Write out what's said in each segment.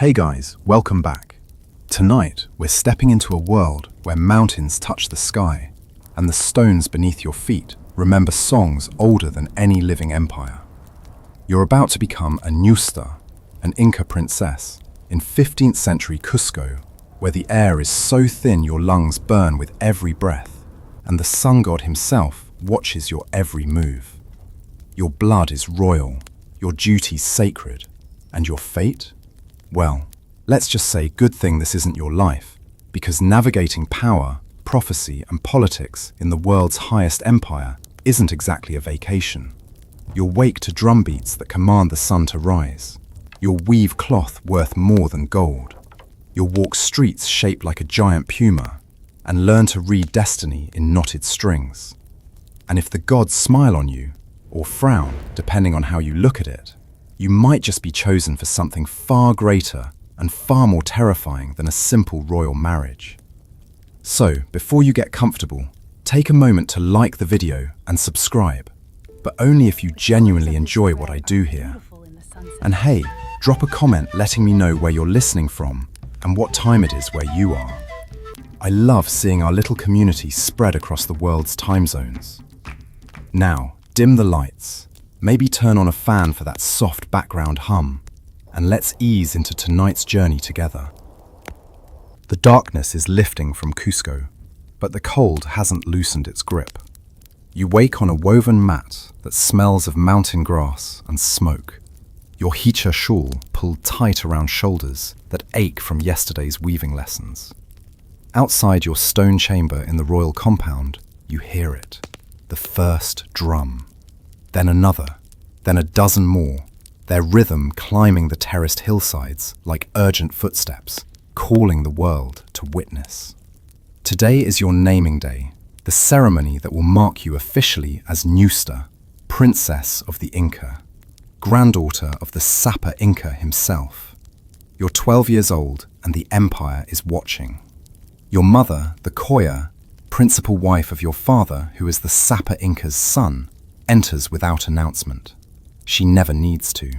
Hey guys, welcome back. Tonight, we're stepping into a world where mountains touch the sky and the stones beneath your feet remember songs older than any living empire. You're about to become a ñusta, an Inca princess, in 15th century Cusco, where the air is so thin your lungs burn with every breath, and the sun god himself watches your every move. Your blood is royal, your duties sacred, and your fate? Well, let's just say good thing this isn't your life, because navigating power, prophecy, and politics in the world's highest empire isn't exactly a vacation. You'll wake to drumbeats that command the sun to rise. You'll weave cloth worth more than gold. You'll walk streets shaped like a giant puma and learn to read destiny in knotted strings. And if the gods smile on you, or frown, depending on how you look at it, you might just be chosen for something far greater and far more terrifying than a simple royal marriage. So, before you get comfortable, take a moment to like the video and subscribe, but only if you genuinely enjoy what I do here. And hey, drop a comment letting me know where you're listening from and what time it is where you are. I love seeing our little community spread across the world's time zones. Now, dim the lights. Maybe turn on a fan for that soft background hum, and let's ease into tonight's journey together. The darkness is lifting from Cusco, but the cold hasn't loosened its grip. You wake on a woven mat that smells of mountain grass and smoke, your chicha shawl pulled tight around shoulders that ache from yesterday's weaving lessons. Outside your stone chamber in the royal compound, you hear it, the first drum. Then another, then a dozen more, their rhythm climbing the terraced hillsides like urgent footsteps, calling the world to witness. Today is your naming day, the ceremony that will mark you officially as ñusta, princess of the Inca, granddaughter of the Sapa Inca himself. You're 12 years old and the empire is watching. Your mother, the Koya, principal wife of your father, who is the Sapa Inca's son, enters without announcement. She never needs to.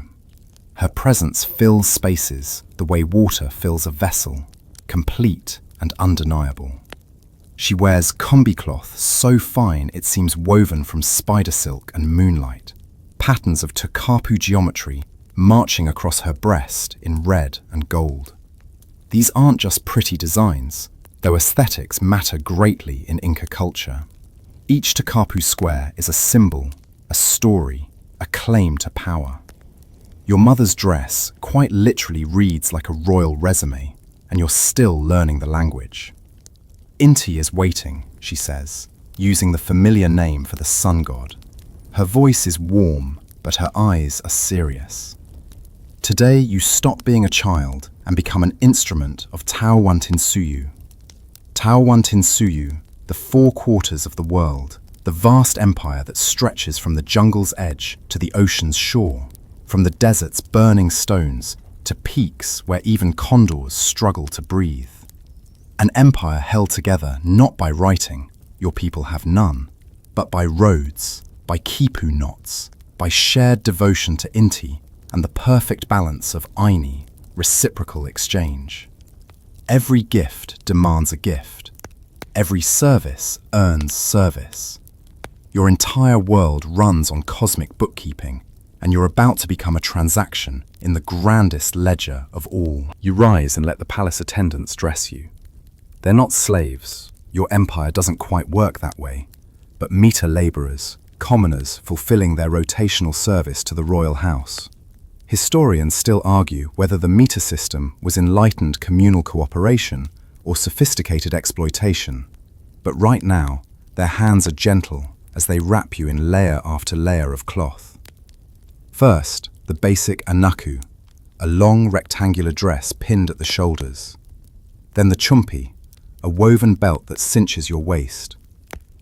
Her presence fills spaces the way water fills a vessel, complete and undeniable. She wears cumbi cloth so fine it seems woven from spider silk and moonlight, patterns of tukapu geometry marching across her breast in red and gold. These aren't just pretty designs, though aesthetics matter greatly in Inca culture. Each tukapu square is a symbol, a story, a claim to power. Your mother's dress quite literally reads like a royal resume, and you're still learning the language. Inti is waiting, she says, using the familiar name for the sun god. Her voice is warm, but her eyes are serious. Today you stop being a child and become an instrument of Tawantinsuyu. Tawantinsuyu, the four quarters of the world, the vast empire that stretches from the jungle's edge to the ocean's shore, from the desert's burning stones to peaks where even condors struggle to breathe. An empire held together not by writing, your people have none, but by roads, by quipu knots, by shared devotion to Inti and the perfect balance of Aini, reciprocal exchange. Every gift demands a gift. Every service earns service. Your entire world runs on cosmic bookkeeping, and you're about to become a transaction in the grandest ledger of all. You rise and let the palace attendants dress you. They're not slaves. Your empire doesn't quite work that way, but meter laborers, commoners fulfilling their rotational service to the royal house. Historians still argue whether the meter system was enlightened communal cooperation or sophisticated exploitation, but right now, their hands are gentle as they wrap you in layer after layer of cloth. First, the basic anaku, a long rectangular dress pinned at the shoulders. Then the chumpi, a woven belt that cinches your waist.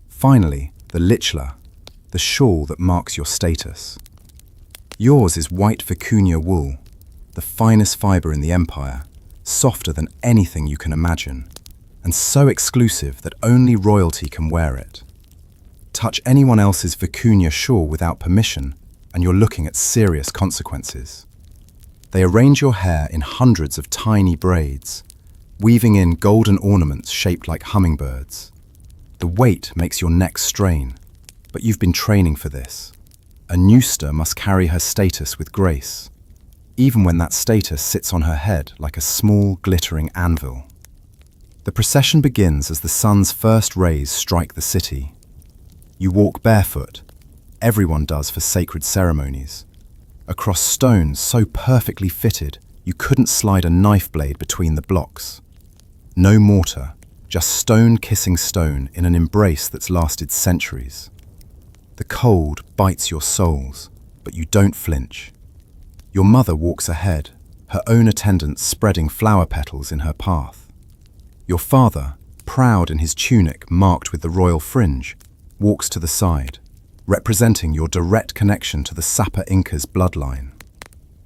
Finally, the lichla, the shawl that marks your status. Yours is white vicuña wool, the finest fiber in the empire, softer than anything you can imagine, and so exclusive that only royalty can wear it. Touch anyone else's vicuña shawl without permission, and you're looking at serious consequences. They arrange your hair in hundreds of tiny braids, weaving in golden ornaments shaped like hummingbirds. The weight makes your neck strain, but you've been training for this. A ñusta must carry her status with grace, even when that status sits on her head like a small, glittering anvil. The procession begins as the sun's first rays strike the city. You walk barefoot. Everyone does for sacred ceremonies. Across stones so perfectly fitted, you couldn't slide a knife blade between the blocks. No mortar, just stone kissing stone in an embrace that's lasted centuries. The cold bites your souls, but you don't flinch. Your mother walks ahead, her own attendants spreading flower petals in her path. Your father, proud in his tunic marked with the royal fringe, walks to the side, representing your direct connection to the Sapa Inca's bloodline.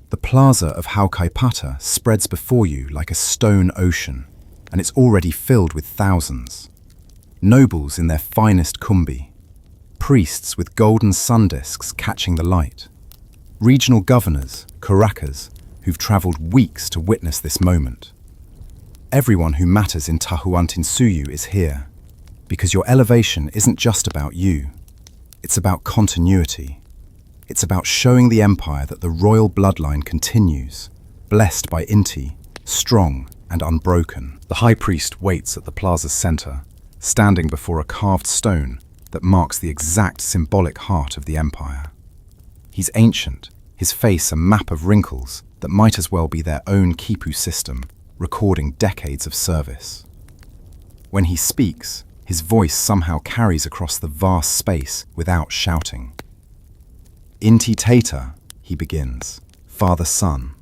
The plaza of Haukaipata spreads before you like a stone ocean, and it's already filled with thousands. Nobles in their finest cumbi, priests with golden sun discs catching the light, regional governors, curakas, who've travelled weeks to witness this moment. Everyone who matters in Tahuantinsuyu is here, because your elevation isn't just about you. It's about continuity. It's about showing the empire that the royal bloodline continues, blessed by Inti, strong and unbroken. The high priest waits at the plaza's center, standing before a carved stone that marks the exact symbolic heart of the empire. He's ancient, his face a map of wrinkles that might as well be their own quipu system, recording decades of service. When he speaks, his voice somehow carries across the vast space without shouting. Inti Tata, he begins, father-son,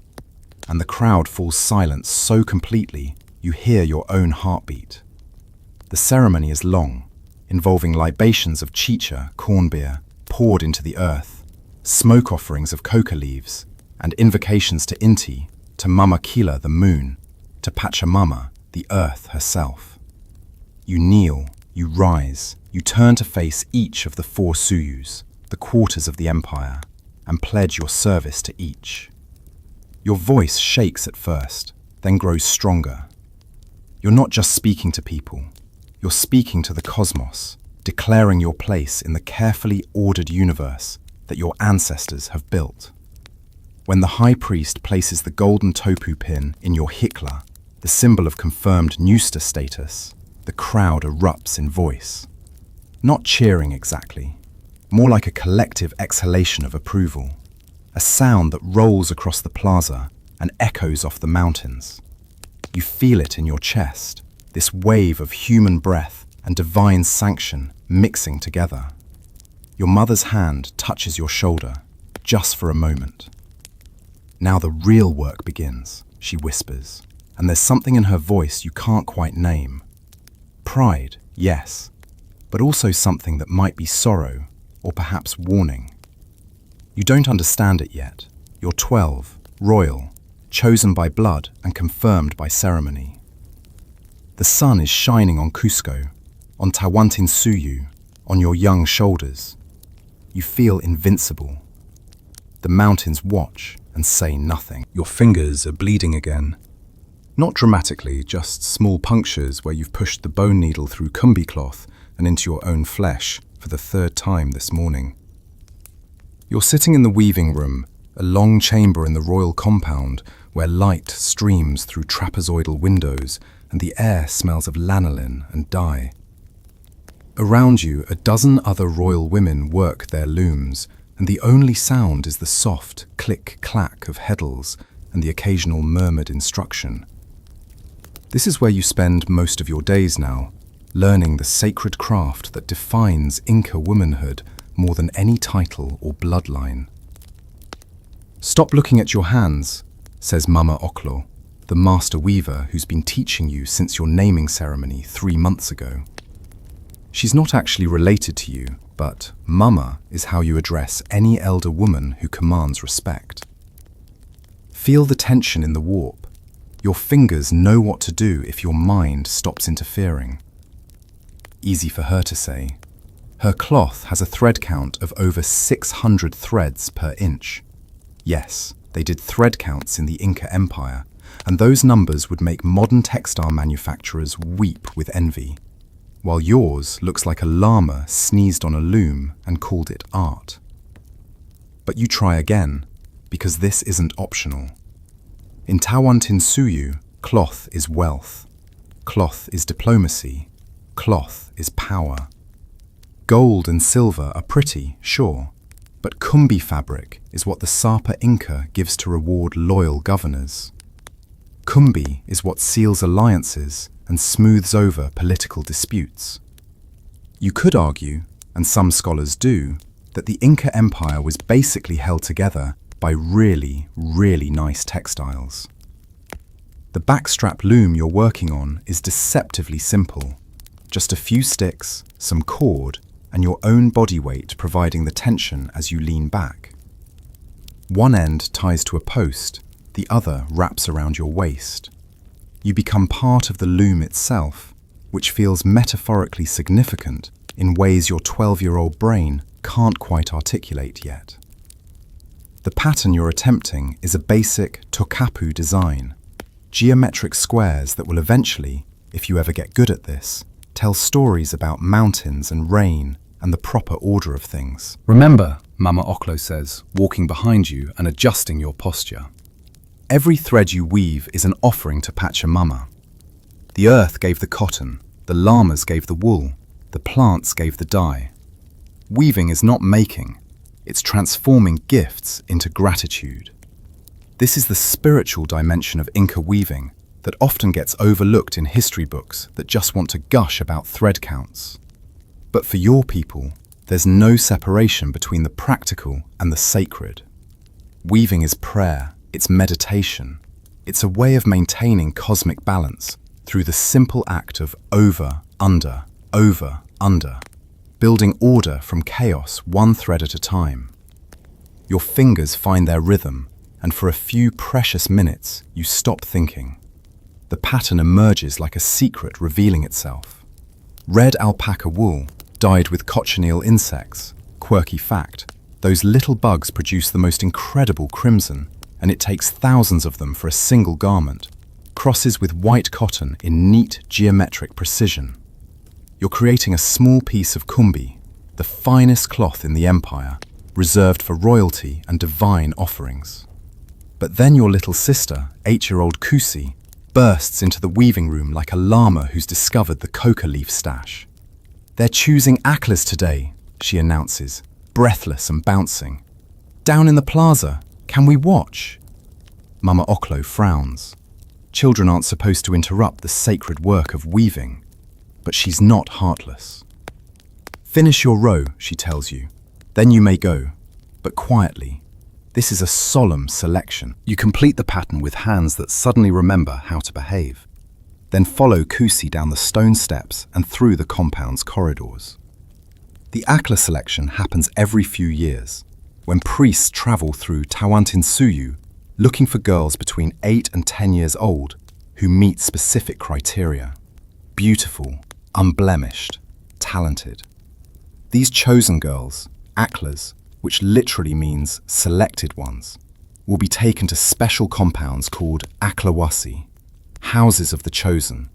and the crowd falls silent so completely you hear your own heartbeat. The ceremony is long, involving libations of chicha, corn beer, poured into the earth, smoke offerings of coca leaves, and invocations to Inti, to Mama Kila the moon, to Pachamama, the earth herself. You kneel, you rise, you turn to face each of the four suyus, the quarters of the empire, and pledge your service to each. Your voice shakes at first, then grows stronger. You're not just speaking to people, you're speaking to the cosmos, declaring your place in the carefully ordered universe that your ancestors have built. When the high priest places the golden topu pin in your hikla, the symbol of confirmed ñusta status, the crowd erupts in voice. Not cheering exactly, more like a collective exhalation of approval, a sound that rolls across the plaza and echoes off the mountains. You feel it in your chest, this wave of human breath and divine sanction mixing together. Your mother's hand touches your shoulder, just for a moment. Now the real work begins, she whispers, and there's something in her voice you can't quite name. Pride, yes, but also something that might be sorrow or perhaps warning. You don't understand it yet. You're 12, royal, chosen by blood and confirmed by ceremony. The sun is shining on Cusco, on Tahuantinsuyu, on your young shoulders. You feel invincible. The mountains watch and say nothing. Your fingers are bleeding again. Not dramatically, just small punctures where you've pushed the bone needle through cumbi cloth and into your own flesh for the third time this morning. You're sitting in the weaving room, a long chamber in the royal compound where light streams through trapezoidal windows and the air smells of lanolin and dye. Around you, a dozen other royal women work their looms, and the only sound is the soft click-clack of heddles and the occasional murmured instruction. This is where you spend most of your days now, learning the sacred craft that defines Inca womanhood more than any title or bloodline. Stop looking at your hands, says Mama Oklo, the master weaver who's been teaching you since your naming ceremony 3 months ago. She's not actually related to you, but Mama is how you address any elder woman who commands respect. Feel the tension in the warp. Your fingers know what to do if your mind stops interfering. Easy for her to say. Her cloth has a thread count of over 600 threads per inch. Yes, They did thread counts in the Inca Empire, and those numbers would make modern textile manufacturers weep with envy, while yours looks like a llama sneezed on a loom and called it art. But you try again, because this isn't optional. In Tawantinsuyu, cloth is wealth, cloth is diplomacy, cloth is power. Gold and silver are pretty, sure, but cumbi fabric is what the Sapa Inca gives to reward loyal governors. Cumbi is what seals alliances and smooths over political disputes. You could argue, and some scholars do, that the Inca Empire was basically held together by really, really nice textiles. The backstrap loom you're working on is deceptively simple. Just a few sticks, some cord, and your own body weight providing the tension as you lean back. One end ties to a post, the other wraps around your waist. You become part of the loom itself, which feels metaphorically significant in ways your 12-year-old brain can't quite articulate yet. The pattern you're attempting is a basic tokapu design, geometric squares that will eventually, if you ever get good at this, tell stories about mountains and rain and the proper order of things. Remember, Mama Oklo says, walking behind you and adjusting your posture. Every thread you weave is an offering to Pachamama. The earth gave the cotton, the llamas gave the wool, the plants gave the dye. Weaving is not making, it's transforming gifts into gratitude. This is the spiritual dimension of Inca weaving that often gets overlooked in history books that just want to gush about thread counts. But for your people, there's no separation between the practical and the sacred. Weaving is prayer, it's meditation. It's a way of maintaining cosmic balance through the simple act of over, under, building order from chaos one thread at a time. Your fingers find their rhythm, and for a few precious minutes, you stop thinking. The pattern emerges like a secret revealing itself. Red alpaca wool, dyed with cochineal insects. Quirky fact, those little bugs produce the most incredible crimson, and it takes thousands of them for a single garment. Crosses with white cotton in neat geometric precision. You're creating a small piece of cumbi, the finest cloth in the empire, reserved for royalty and divine offerings. But then your little sister, 8-year-old Kusi, bursts into the weaving room like a llama who's discovered the coca leaf stash. "They're choosing acllawasi today," she announces, breathless and bouncing. "Down in the plaza, can we watch?" Mama Oklo frowns. Children aren't supposed to interrupt the sacred work of weaving, but she's not heartless. "Finish your row," she tells you. "Then you may go, but quietly. This is a solemn selection." You complete the pattern with hands that suddenly remember how to behave. Then follow Kusi down the stone steps and through the compound's corridors. The acllawasi selection happens every few years, when priests travel through Tawantinsuyu looking for girls between 8 and 10 years old who meet specific criteria. Beautiful, unblemished, talented. These chosen girls, acllawasi, which literally means selected ones, will be taken to special compounds called acllawasi, houses of the chosen,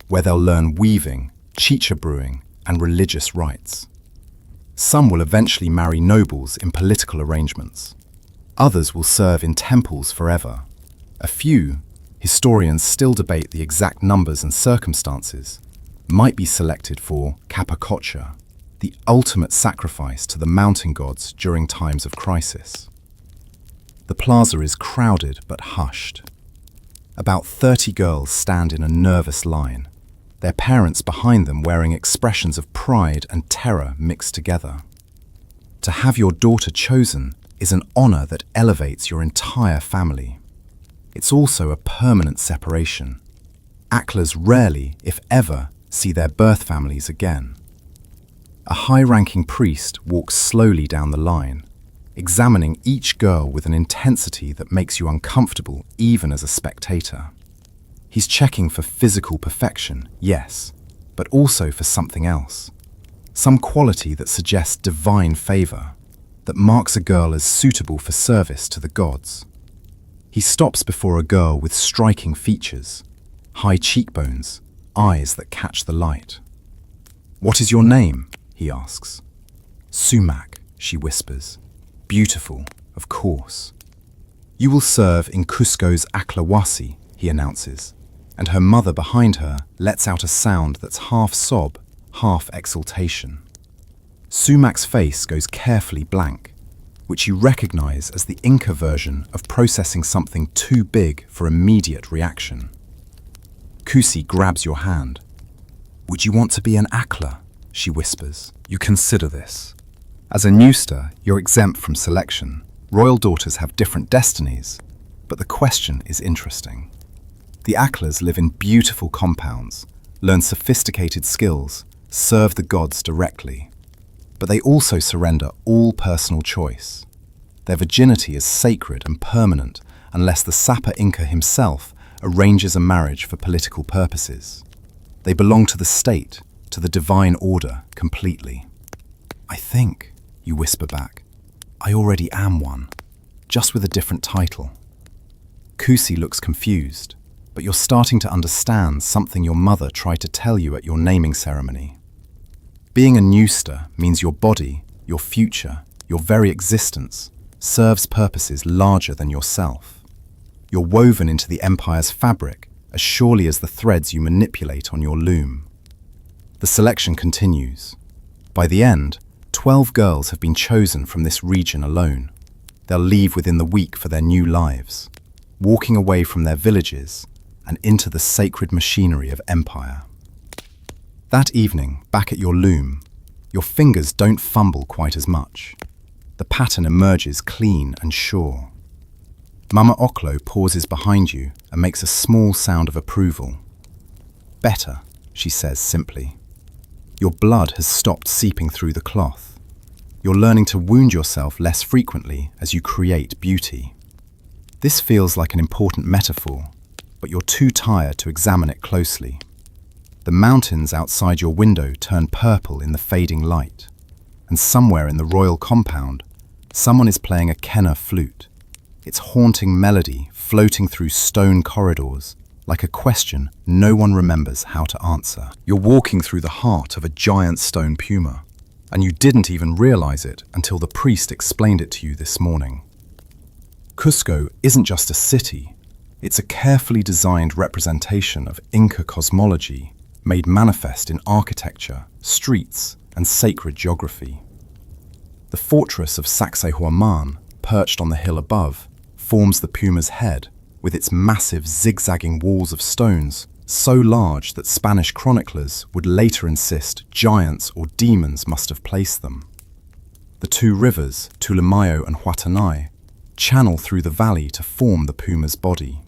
where they'll learn weaving, chicha brewing, and religious rites. Some will eventually marry nobles in political arrangements. Others will serve in temples forever. A few, historians still debate the exact numbers and circumstances, might be selected for capacocha, the ultimate sacrifice to the mountain gods during times of crisis. The plaza is crowded but hushed. About 30 girls stand in a nervous line, their parents behind them wearing expressions of pride and terror mixed together. To have your daughter chosen is an honor that elevates your entire family. It's also a permanent separation. Acklawasi rarely, if ever, see their birth families again. A high-ranking priest walks slowly down the line, examining each girl with an intensity that makes you uncomfortable even as a spectator. He's checking for physical perfection, yes, but also for something else. Some quality that suggests divine favor, that marks a girl as suitable for service to the gods. He stops before a girl with striking features, high cheekbones, eyes that catch the light. "What is your name?" he asks. "Sumac," she whispers. "Beautiful, of course." "You will serve in Cusco's acllawasi," he announces, and her mother behind her lets out a sound that's half sob, half exultation. Sumac's face goes carefully blank, which you recognize as the Inca version of processing something too big for immediate reaction. Cusi grabs your hand. "Would you want to be an acla?" she whispers. "You consider this. As a ñusta, you're exempt from selection. Royal daughters have different destinies, but the question is interesting. The aclas live in beautiful compounds, learn sophisticated skills, serve the gods directly. But they also surrender all personal choice. Their virginity is sacred and permanent unless the Sapa Inca himself arranges a marriage for political purposes. They belong to the state, to the divine order, completely. "I think," you whisper back, "I already am one, just with a different title." Cusi looks confused, but you're starting to understand something your mother tried to tell you at your naming ceremony. Being a ñusta means your body, your future, your very existence serves purposes larger than yourself. You're woven into the empire's fabric as surely as the threads you manipulate on your loom. The selection continues. By the end, 12 girls have been chosen from this region alone. They'll leave within the week for their new lives, walking away from their villages and into the sacred machinery of empire. That evening, back at your loom, your fingers don't fumble quite as much. The pattern emerges clean and sure. Mama Oklo pauses behind you and makes a small sound of approval. "Better," she says simply. Your blood has stopped seeping through the cloth. You're learning to wound yourself less frequently as you create beauty. This feels like an important metaphor, but you're too tired to examine it closely. The mountains outside your window turn purple in the fading light, and somewhere in the royal compound, someone is playing a kenna flute, its haunting melody floating through stone corridors like a question no one remembers how to answer. You're walking through the heart of a giant stone puma, and you didn't even realize it until the priest explained it to you this morning. Cusco isn't just a city, it's a carefully designed representation of Inca cosmology made manifest in architecture, streets, and sacred geography. The fortress of Sacsayhuaman, perched on the hill above, forms the puma's head, with its massive zigzagging walls of stones, so large that Spanish chroniclers would later insist giants or demons must have placed them. The two rivers, Tulumayo and Huatanay, channel through the valley to form the puma's body.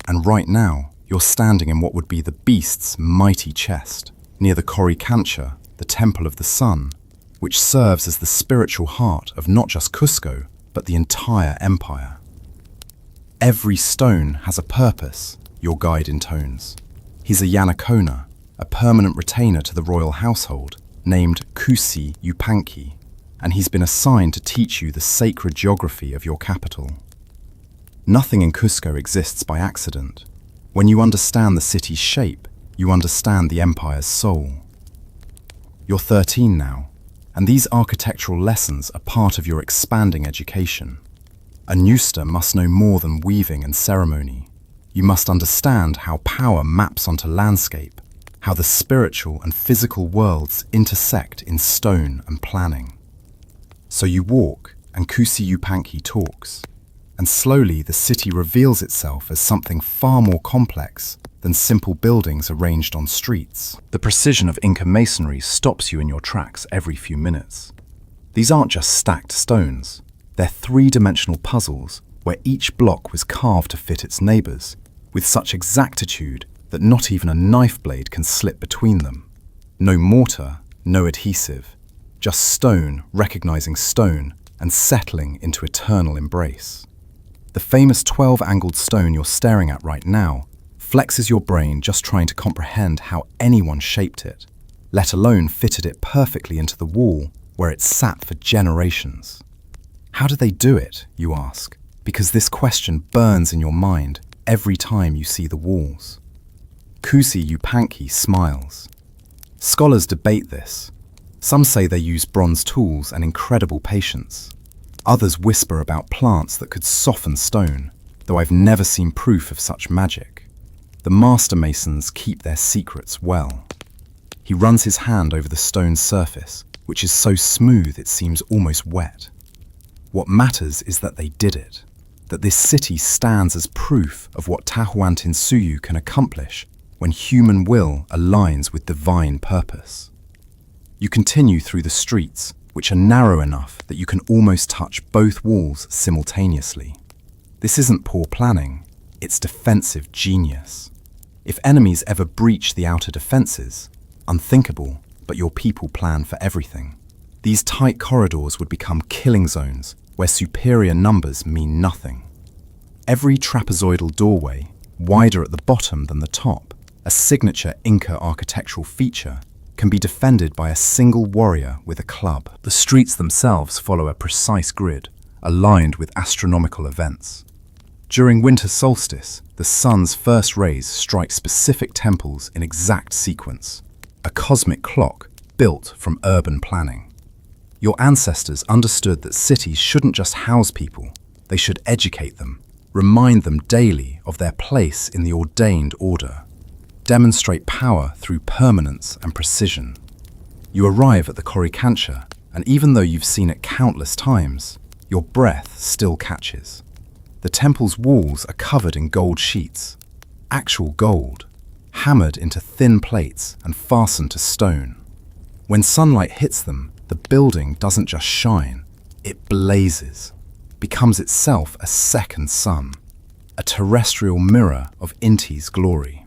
And right now, you're standing in what would be the beast's mighty chest, near the Coricancha, the Temple of the Sun, which serves as the spiritual heart of not just Cusco, but the entire empire. "Every stone has a purpose," your guide intones. He's a Yanacona, a permanent retainer to the royal household, named Cusi Yupanqui, and he's been assigned to teach you the sacred geography of your capital. Nothing in Cusco exists by accident. When you understand the city's shape, you understand the empire's soul. You're 13 now, and these architectural lessons are part of your expanding education. A ñusta must know more than weaving and ceremony. You must understand how power maps onto landscape, how the spiritual and physical worlds intersect in stone and planning. So you walk, and Cusi Yupanqui talks, and slowly the city reveals itself as something far more complex than simple buildings arranged on streets. The precision of Inca masonry stops you in your tracks every few minutes. These aren't just stacked stones, they're three-dimensional puzzles where each block was carved to fit its neighbors, with such exactitude that not even a knife blade can slip between them. No mortar, no adhesive, just stone recognizing stone and settling into eternal embrace. The famous 12-angled stone you're staring at right now flexes your brain just trying to comprehend how anyone shaped it, let alone fitted it perfectly into the wall where it sat for generations. How did they do it, you ask? because this question burns in your mind every time you see the walls. Kusi Yupanqui smiles. Scholars debate this. Some say they use bronze tools and incredible patience. Others whisper about plants that could soften stone, though I've never seen proof of such magic. The master masons keep their secrets well. He runs his hand over the stone surface, which is so smooth it seems almost wet. What matters is that they did it, that this city stands as proof of what Tahuantinsuyu can accomplish when human will aligns with divine purpose. You continue through the streets, which are narrow enough that you can almost touch both walls simultaneously. This isn't poor planning, it's defensive genius. If enemies ever breach the outer defenses, unthinkable, but your people plan for everything. These tight corridors would become killing zones where superior numbers mean nothing. Every trapezoidal doorway, wider at the bottom than the top, a signature Inca architectural feature, can be defended by a single warrior with a club. The streets themselves follow a precise grid, aligned with astronomical events. During winter solstice, the sun's first rays strike specific temples in exact sequence, a cosmic clock built from urban planning. Your ancestors understood that cities shouldn't just house people, they should educate them, remind them daily of their place in the ordained order. Demonstrate power through permanence and precision. You arrive at the Coricancha, and even though you've seen it countless times, your breath still catches. The temple's walls are covered in gold sheets, actual gold, hammered into thin plates and fastened to stone. When sunlight hits them, the building doesn't just shine, it blazes, becomes itself a second sun, a terrestrial mirror of Inti's glory.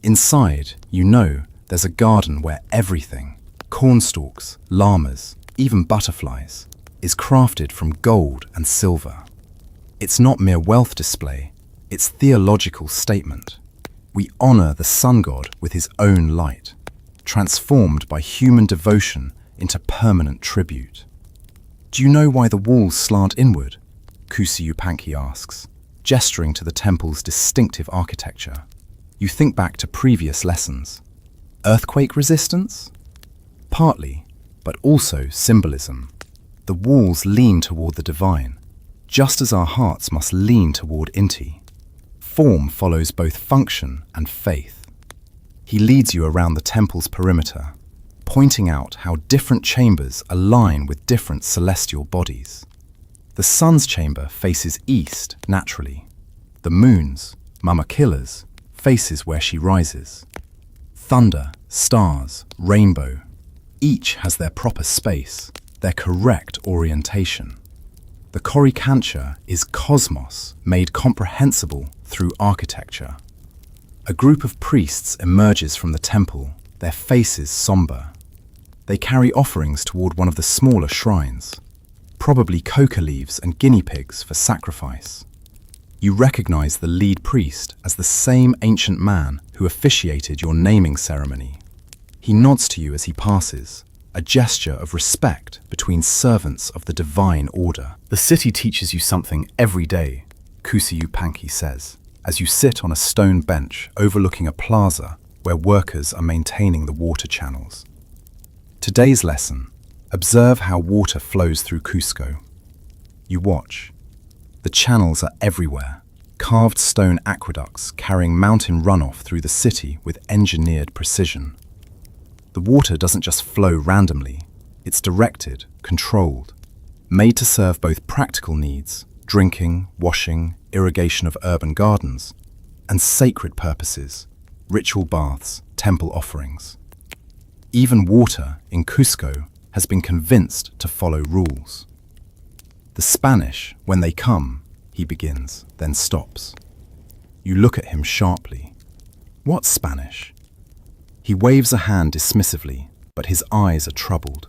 Inside, you know, there's a garden where everything, cornstalks, llamas, even butterflies, is crafted from gold and silver. It's not mere wealth display, it's theological statement. We honor the sun god with his own light, transformed by human devotion into permanent tribute. Do you know why the walls slant inward? Kusi Yupanqui asks, gesturing to the temple's distinctive architecture. You think back to previous lessons. Earthquake resistance? Partly, but also symbolism. The walls lean toward the divine, just as our hearts must lean toward Inti. Form follows both function and faith. He leads you around the temple's perimeter, pointing out how different chambers align with different celestial bodies. The sun's chamber faces east naturally. The moon's, Mama Killer's, faces where she rises. Thunder, stars, rainbow, each has their proper space, their correct orientation. The Coricancha is cosmos made comprehensible through architecture. A group of priests emerges from the temple, their faces somber. They carry offerings toward one of the smaller shrines, probably coca leaves and guinea pigs for sacrifice. You recognize the lead priest as the same ancient man who officiated your naming ceremony. He nods to you as he passes, a gesture of respect between servants of the divine order. The city teaches you something every day, Kusi Yupanqui says, as you sit on a stone bench overlooking a plaza where workers are maintaining the water channels. Today's lesson: observe how water flows through Cusco. You watch. The channels are everywhere, carved stone aqueducts carrying mountain runoff through the city with engineered precision. The water doesn't just flow randomly, it's directed, controlled, made to serve both practical needs, drinking, washing, irrigation of urban gardens, and sacred purposes, ritual baths, temple offerings. Even water in Cusco has been convinced to follow rules. The Spanish, when they come, he begins, then stops. You look at him sharply. What Spanish? He waves a hand dismissively, but his eyes are troubled.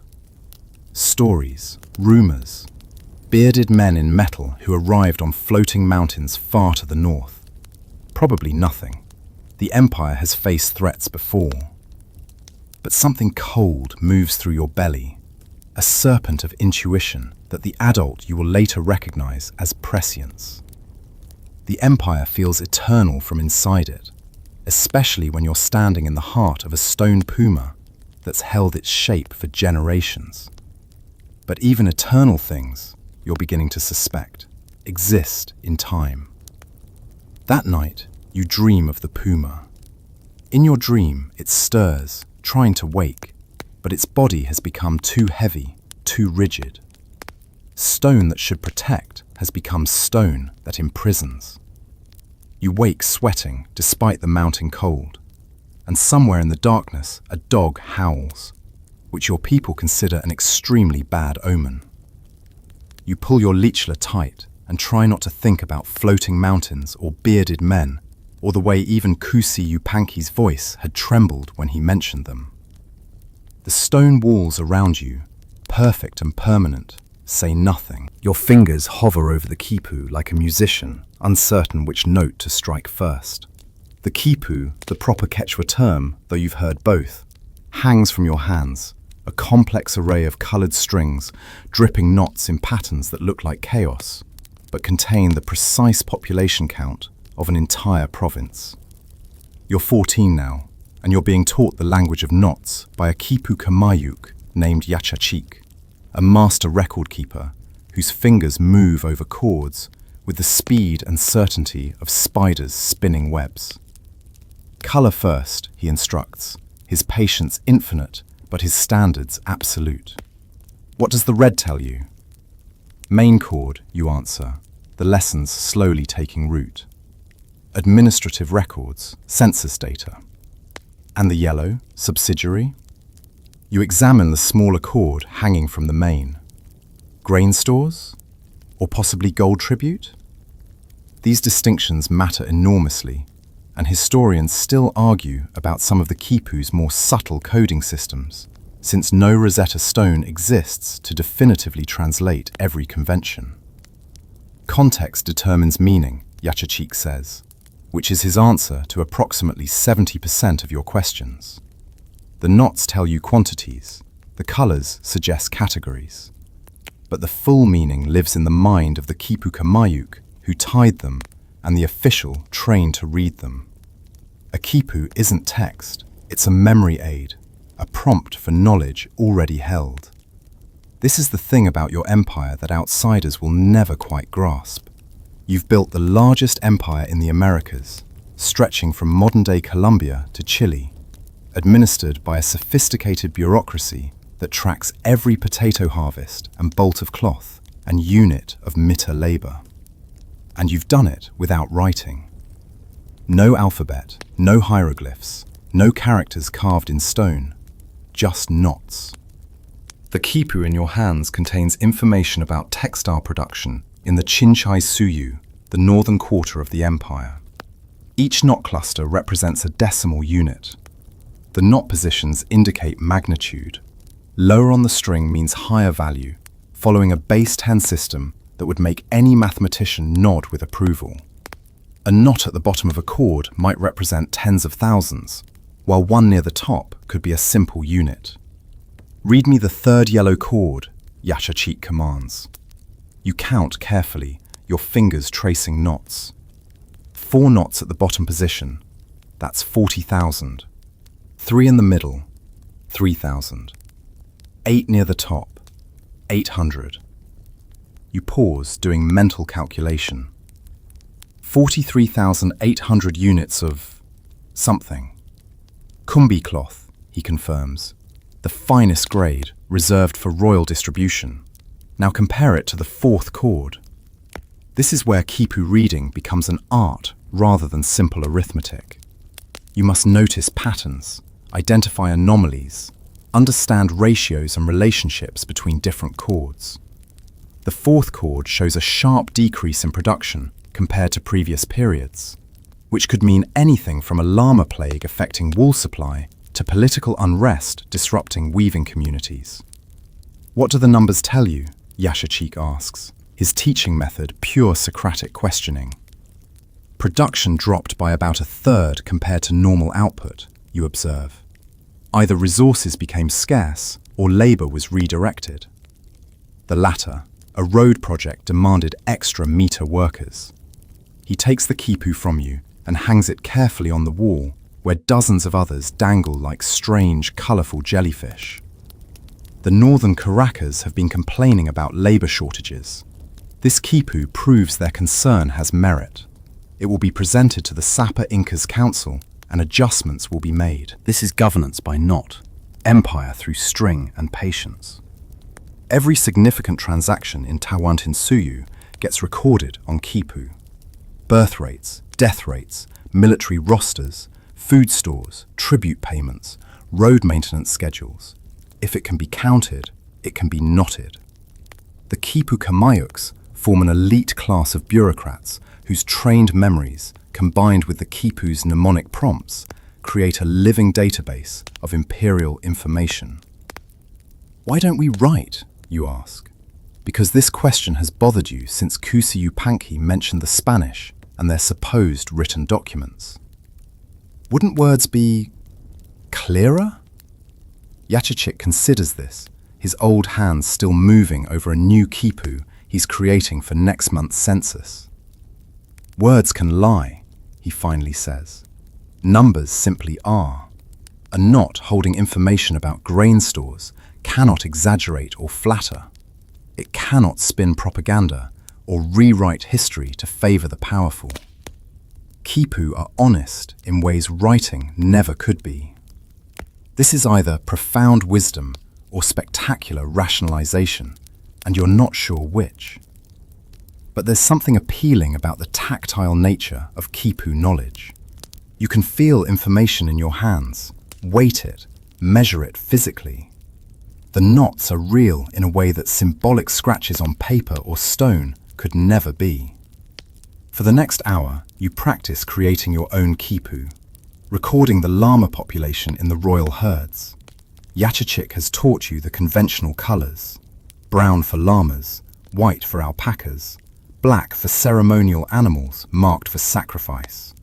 Stories, rumors, bearded men in metal who arrived on floating mountains far to the north. Probably nothing. The empire has faced threats before. But something cold moves through your belly, a serpent of intuition that the adult you will later recognize as prescience. The empire feels eternal from inside it, especially when you're standing in the heart of a stone puma that's held its shape for generations. But even eternal things, you're beginning to suspect, exist in time. That night, you dream of the puma. In your dream, it stirs, trying to wake, but its body has become too heavy, too rigid. Stone that should protect has become stone that imprisons. You wake sweating despite the mounting cold, and somewhere in the darkness a dog howls, which your people consider an extremely bad omen. You pull your llama tight and try not to think about floating mountains or bearded men, or the way even Kusi Yupanqui's voice had trembled when he mentioned them. The stone walls around you, perfect and permanent, say nothing. Your fingers hover over the quipu like a musician, uncertain which note to strike first. The quipu, the proper Quechua term, though you've heard both, hangs from your hands, a complex array of coloured strings, dripping knots in patterns that look like chaos, but contain the precise population count of an entire province. You're 14 now, and you're being taught the language of knots by a quipu Kamayuk named Yachachik, a master record keeper whose fingers move over chords with the speed and certainty of spiders spinning webs. Colour first, he instructs, his patience infinite, but his standards absolute. What does the red tell you? Main chord, you answer, the lessons slowly taking root. Administrative records, census data. And the yellow, subsidiary? You examine the smaller chord hanging from the main. Grain stores? Or possibly gold tribute? These distinctions matter enormously, and historians still argue about some of the quipu's more subtle coding systems, since no Rosetta Stone exists to definitively translate every convention. Context determines meaning, Yachachik says, which is his answer to approximately 70% of your questions. The knots tell you quantities, the colours suggest categories. But the full meaning lives in the mind of the quipu Kamayuk who tied them and the official trained to read them. A quipu isn't text, it's a memory aid, a prompt for knowledge already held. This is the thing about your empire that outsiders will never quite grasp. You've built the largest empire in the Americas, stretching from modern-day Colombia to Chile, administered by a sophisticated bureaucracy that tracks every potato harvest and bolt of cloth and unit of mitter labor. And you've done it without writing. No alphabet, no hieroglyphs, no characters carved in stone, just knots. The quipu in your hands contains information about textile production in the Chinchai Suyu, the northern quarter of the empire. Each knot cluster represents a decimal unit. The knot positions indicate magnitude. Lower on the string means higher value, following a base 10 system that would make any mathematician nod with approval. A knot at the bottom of a chord might represent tens of thousands, while one near the top could be a simple unit. Read me the third yellow chord, Yachachik commands. You count carefully, your fingers tracing knots. 4 knots at the bottom position, that's 40,000. 3 in the middle, 3,000. 8 near the top, 800. You pause, doing mental calculation. 43,800 units of something. Cumbi cloth, he confirms. The finest grade, reserved for royal distribution. Now compare it to the 4th chord. This is where quipu reading becomes an art rather than simple arithmetic. You must notice patterns, identify anomalies, understand ratios and relationships between different chords. The 4th chord shows a sharp decrease in production compared to previous periods, which could mean anything from a llama plague affecting wool supply to political unrest disrupting weaving communities. What do the numbers tell you? Yachachik asks, his teaching method pure Socratic questioning. Production dropped by about a third compared to normal output, you observe. Either resources became scarce or labour was redirected. The latter, a road project demanded extra meter workers. He takes the quipu from you and hangs it carefully on the wall, where dozens of others dangle like strange, colourful jellyfish. The northern Caracas have been complaining about labour shortages. This quipu proves their concern has merit. It will be presented to the Sapa Inca's council and adjustments will be made. This is governance by knot, empire through string and patience. Every significant transaction in Tawantinsuyu gets recorded on quipu. Birth rates, death rates, military rosters, food stores, tribute payments, road maintenance schedules. If it can be counted, it can be knotted. The quipu kamayuks form an elite class of bureaucrats whose trained memories, combined with the quipu's mnemonic prompts, create a living database of imperial information. Why don't we write, you ask? Because this question has bothered you since Kusi Yupanqui mentioned the Spanish and their supposed written documents. Wouldn't words be clearer? Yachachik considers this, his old hands still moving over a new quipu he's creating for next month's census. Words can lie, he finally says. Numbers simply are. A knot holding information about grain stores cannot exaggerate or flatter. It cannot spin propaganda or rewrite history to favour the powerful. Quipu are honest in ways writing never could be. This is either profound wisdom or spectacular rationalization, and you're not sure which. But there's something appealing about the tactile nature of quipu knowledge. You can feel information in your hands, weight it, measure it physically. The knots are real in a way that symbolic scratches on paper or stone could never be. For the next hour, you practice creating your own quipu, recording the llama population in the royal herds. Yachachik has taught you the conventional colours: brown for llamas, white for alpacas, black for ceremonial animals marked for sacrifice.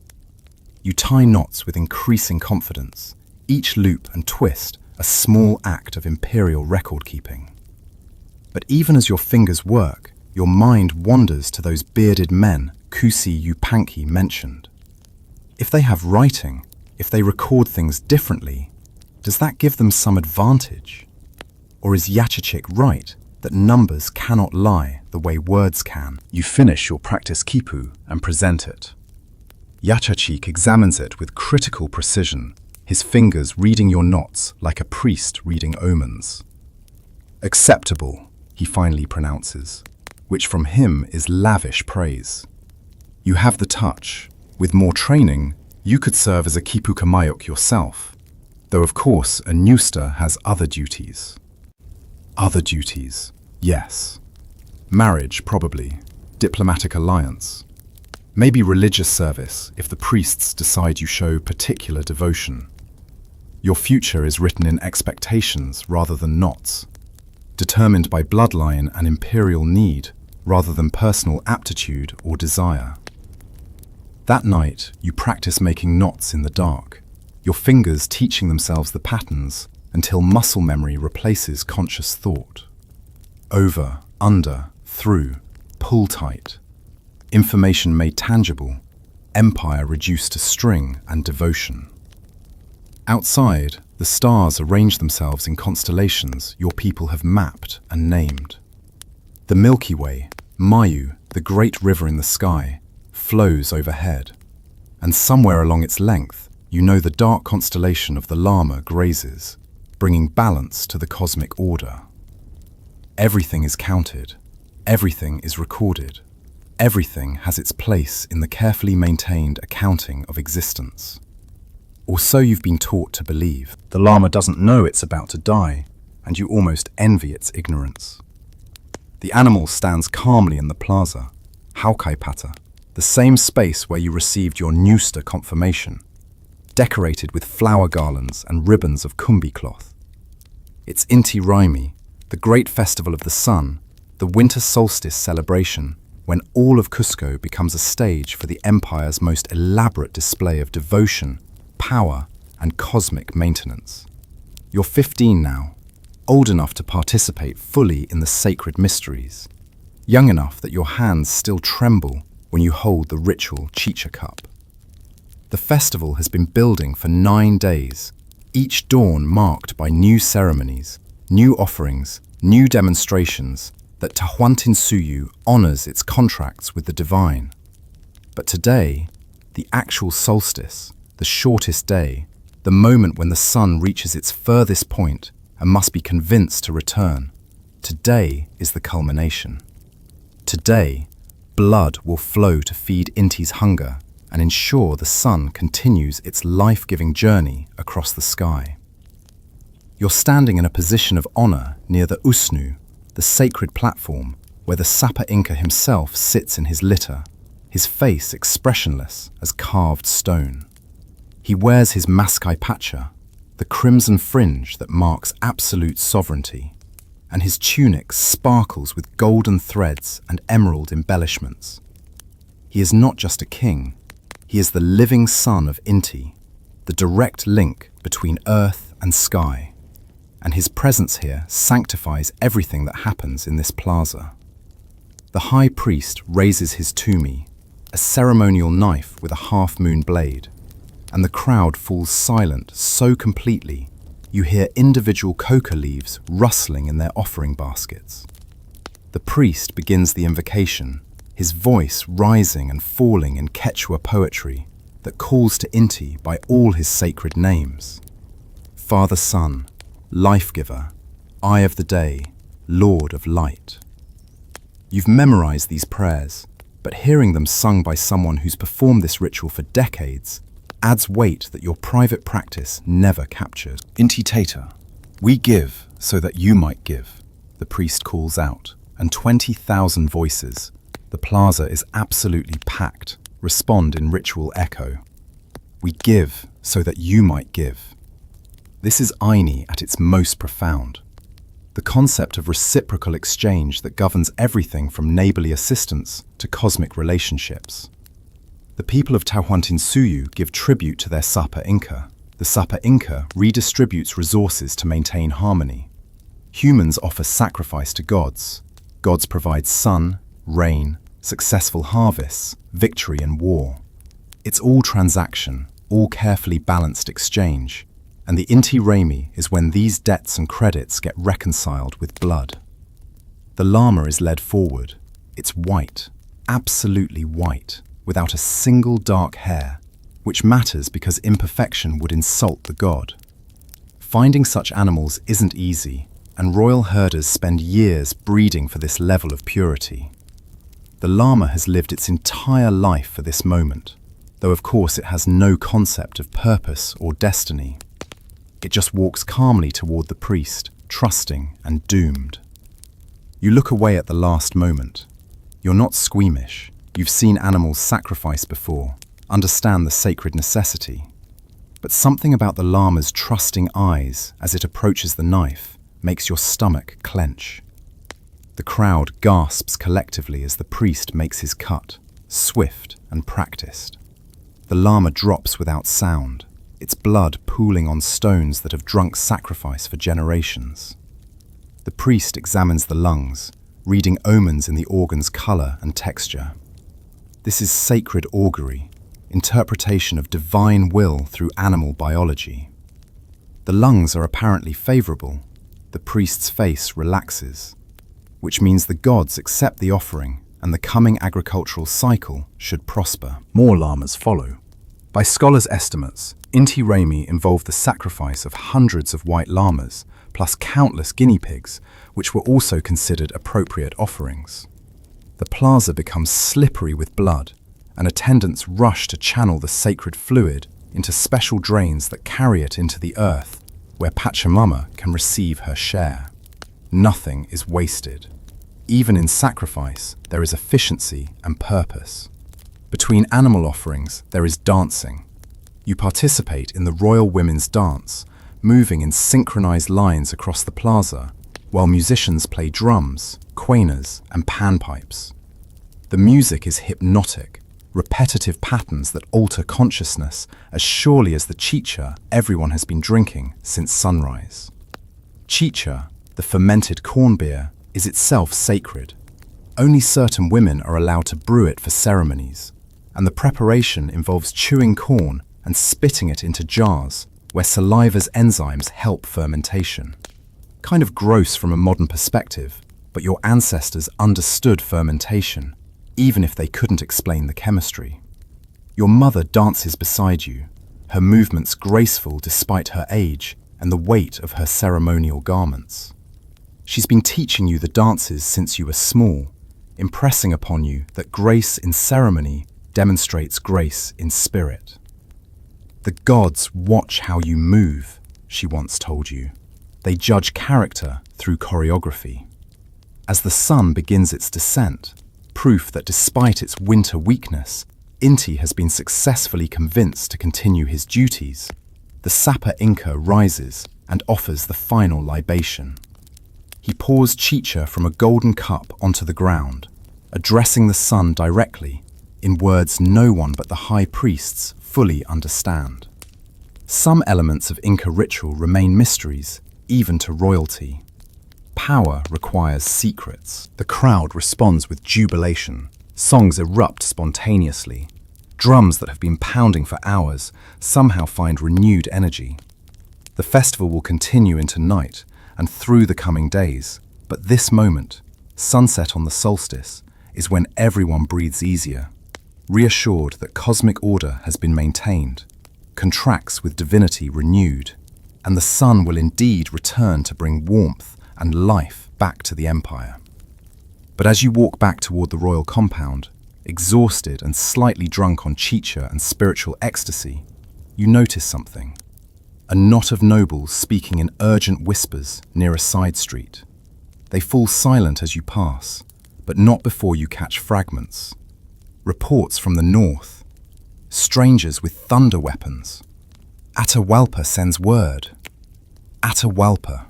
You tie knots with increasing confidence, each loop and twist a small act of imperial record-keeping. But even as your fingers work, your mind wanders to those bearded men Kusi Yupanqui mentioned. If they have writing, if they record things differently, does that give them some advantage? Or is Yachachik right that numbers cannot lie the way words can? You finish your practice quipu and present it. Yachachik examines it with critical precision, his fingers reading your knots like a priest reading omens. Acceptable, he finally pronounces, which from him is lavish praise. You have the touch. With more training, you could serve as a quipu kamayuk yourself, though of course a ñusta has other duties. Other duties, yes. Marriage, probably. Diplomatic alliance. Maybe religious service if the priests decide you show particular devotion. Your future is written in expectations rather than knots, determined by bloodline and imperial need rather than personal aptitude or desire. That night, you practice making knots in the dark, your fingers teaching themselves the patterns until muscle memory replaces conscious thought. Over, under, through, pull tight. Information made tangible, empire reduced to string and devotion. Outside, the stars arrange themselves in constellations your people have mapped and named. The Milky Way, Mayu, the great river in the sky, flows overhead, and somewhere along its length, you know the dark constellation of the llama grazes, bringing balance to the cosmic order. Everything is counted, everything is recorded, everything has its place in the carefully maintained accounting of existence. Or so you've been taught to believe. The llama doesn't know it's about to die, and you almost envy its ignorance. The animal stands calmly in the plaza, Haukaipata, the same space where you received your ñusta confirmation, decorated with flower garlands and ribbons of cumbi cloth. It's Inti Raymi, the great festival of the sun, the winter solstice celebration, when all of Cusco becomes a stage for the empire's most elaborate display of devotion, power, and cosmic maintenance. You're 15 now, old enough to participate fully in the sacred mysteries. young enough that your hands still tremble when you hold the ritual chicha cup. The festival has been building for 9 days, each dawn marked by new ceremonies, new offerings, new demonstrations that Tahuantinsuyu honors its contracts with the divine. But today, the actual solstice, the shortest day, the moment when the sun reaches its furthest point and must be convinced to return, today is the culmination. Today, blood will flow to feed Inti's hunger and ensure the sun continues its life-giving journey across the sky. You're standing in a position of honor near the Usnu, the sacred platform where the Sapa Inca himself sits in his litter, his face expressionless as carved stone. He wears his maskai pacha, the crimson fringe that marks absolute sovereignty, and his tunic sparkles with golden threads and emerald embellishments. He is not just a king, he is the living son of Inti, the direct link between earth and sky, and his presence here sanctifies everything that happens in this plaza. The high priest raises his tumi, a ceremonial knife with a half-moon blade, and the crowd falls silent so completely you hear individual coca leaves rustling in their offering baskets. The priest begins the invocation, his voice rising and falling in Quechua poetry that calls to Inti by all his sacred names. Father Sun, Life-giver, Eye of the Day, Lord of Light. You've memorized these prayers, but hearing them sung by someone who's performed this ritual for decades adds weight that your private practice never captured. Inti Tata, we give so that you might give, the priest calls out, and 20,000 voices, the plaza is absolutely packed, respond in ritual echo. We give so that you might give. This is Aini at its most profound. The concept of reciprocal exchange that governs everything from neighborly assistance to cosmic relationships. The people of Tahuantinsuyu give tribute to their Sapa Inca. The Sapa Inca redistributes resources to maintain harmony. Humans offer sacrifice to gods. Gods provide sun, rain, successful harvests, victory and war. It's all transaction, all carefully balanced exchange. And the Inti Raymi is when these debts and credits get reconciled with blood. The llama is led forward. It's white, absolutely white, without a single dark hair, which matters because imperfection would insult the god. Finding such animals isn't easy, and royal herders spend years breeding for this level of purity. The llama has lived its entire life for this moment, though of course it has no concept of purpose or destiny. It just walks calmly toward the priest, trusting and doomed. You look away at the last moment. You're not squeamish. You've seen animals sacrifice before, understand the sacred necessity. But something about the llama's trusting eyes as it approaches the knife makes your stomach clench. The crowd gasps collectively as the priest makes his cut, swift and practiced. The llama drops without sound, its blood pooling on stones that have drunk sacrifice for generations. The priest examines the lungs, reading omens in the organ's color and texture. This is sacred augury, interpretation of divine will through animal biology. The lungs are apparently favorable. The priest's face relaxes, which means the gods accept the offering and the coming agricultural cycle should prosper. More llamas follow. By scholars' estimates, Inti Raymi involved the sacrifice of hundreds of white llamas, plus countless guinea pigs, which were also considered appropriate offerings. The plaza becomes slippery with blood, and attendants rush to channel the sacred fluid into special drains that carry it into the earth, where Pachamama can receive her share. Nothing is wasted. Even in sacrifice, there is efficiency and purpose. Between animal offerings, there is dancing. You participate in the royal women's dance, moving in synchronized lines across the plaza, while musicians play drums, quenas, and panpipes. The music is hypnotic, repetitive patterns that alter consciousness as surely as the chicha everyone has been drinking since sunrise. Chicha, the fermented corn beer, is itself sacred. Only certain women are allowed to brew it for ceremonies, and the preparation involves chewing corn and spitting it into jars where saliva's enzymes help fermentation. Kind of gross from a modern perspective, but your ancestors understood fermentation, even if they couldn't explain the chemistry. Your mother dances beside you, her movements graceful despite her age and the weight of her ceremonial garments. She's been teaching you the dances since you were small, impressing upon you that grace in ceremony demonstrates grace in spirit. The gods watch how you move, she once told you. They judge character through choreography. As the sun begins its descent, proof that despite its winter weakness, Inti has been successfully convinced to continue his duties, the Sapa Inca rises and offers the final libation. He pours chicha from a golden cup onto the ground, addressing the sun directly, in words no one but the high priests fully understand. Some elements of Inca ritual remain mysteries, even to royalty. Power requires secrets. The crowd responds with jubilation. Songs erupt spontaneously. Drums that have been pounding for hours somehow find renewed energy. The festival will continue into night and through the coming days, but this moment, sunset on the solstice, is when everyone breathes easier, reassured that cosmic order has been maintained, contracts with divinity renewed, and the sun will indeed return to bring warmth and life back to the empire. But as you walk back toward the royal compound, exhausted and slightly drunk on chicha and spiritual ecstasy, you notice something. A knot of nobles speaking in urgent whispers near a side street. They fall silent as you pass, but not before you catch fragments. Reports from the north. Strangers with thunder weapons. Atahualpa sends word. Atahualpa.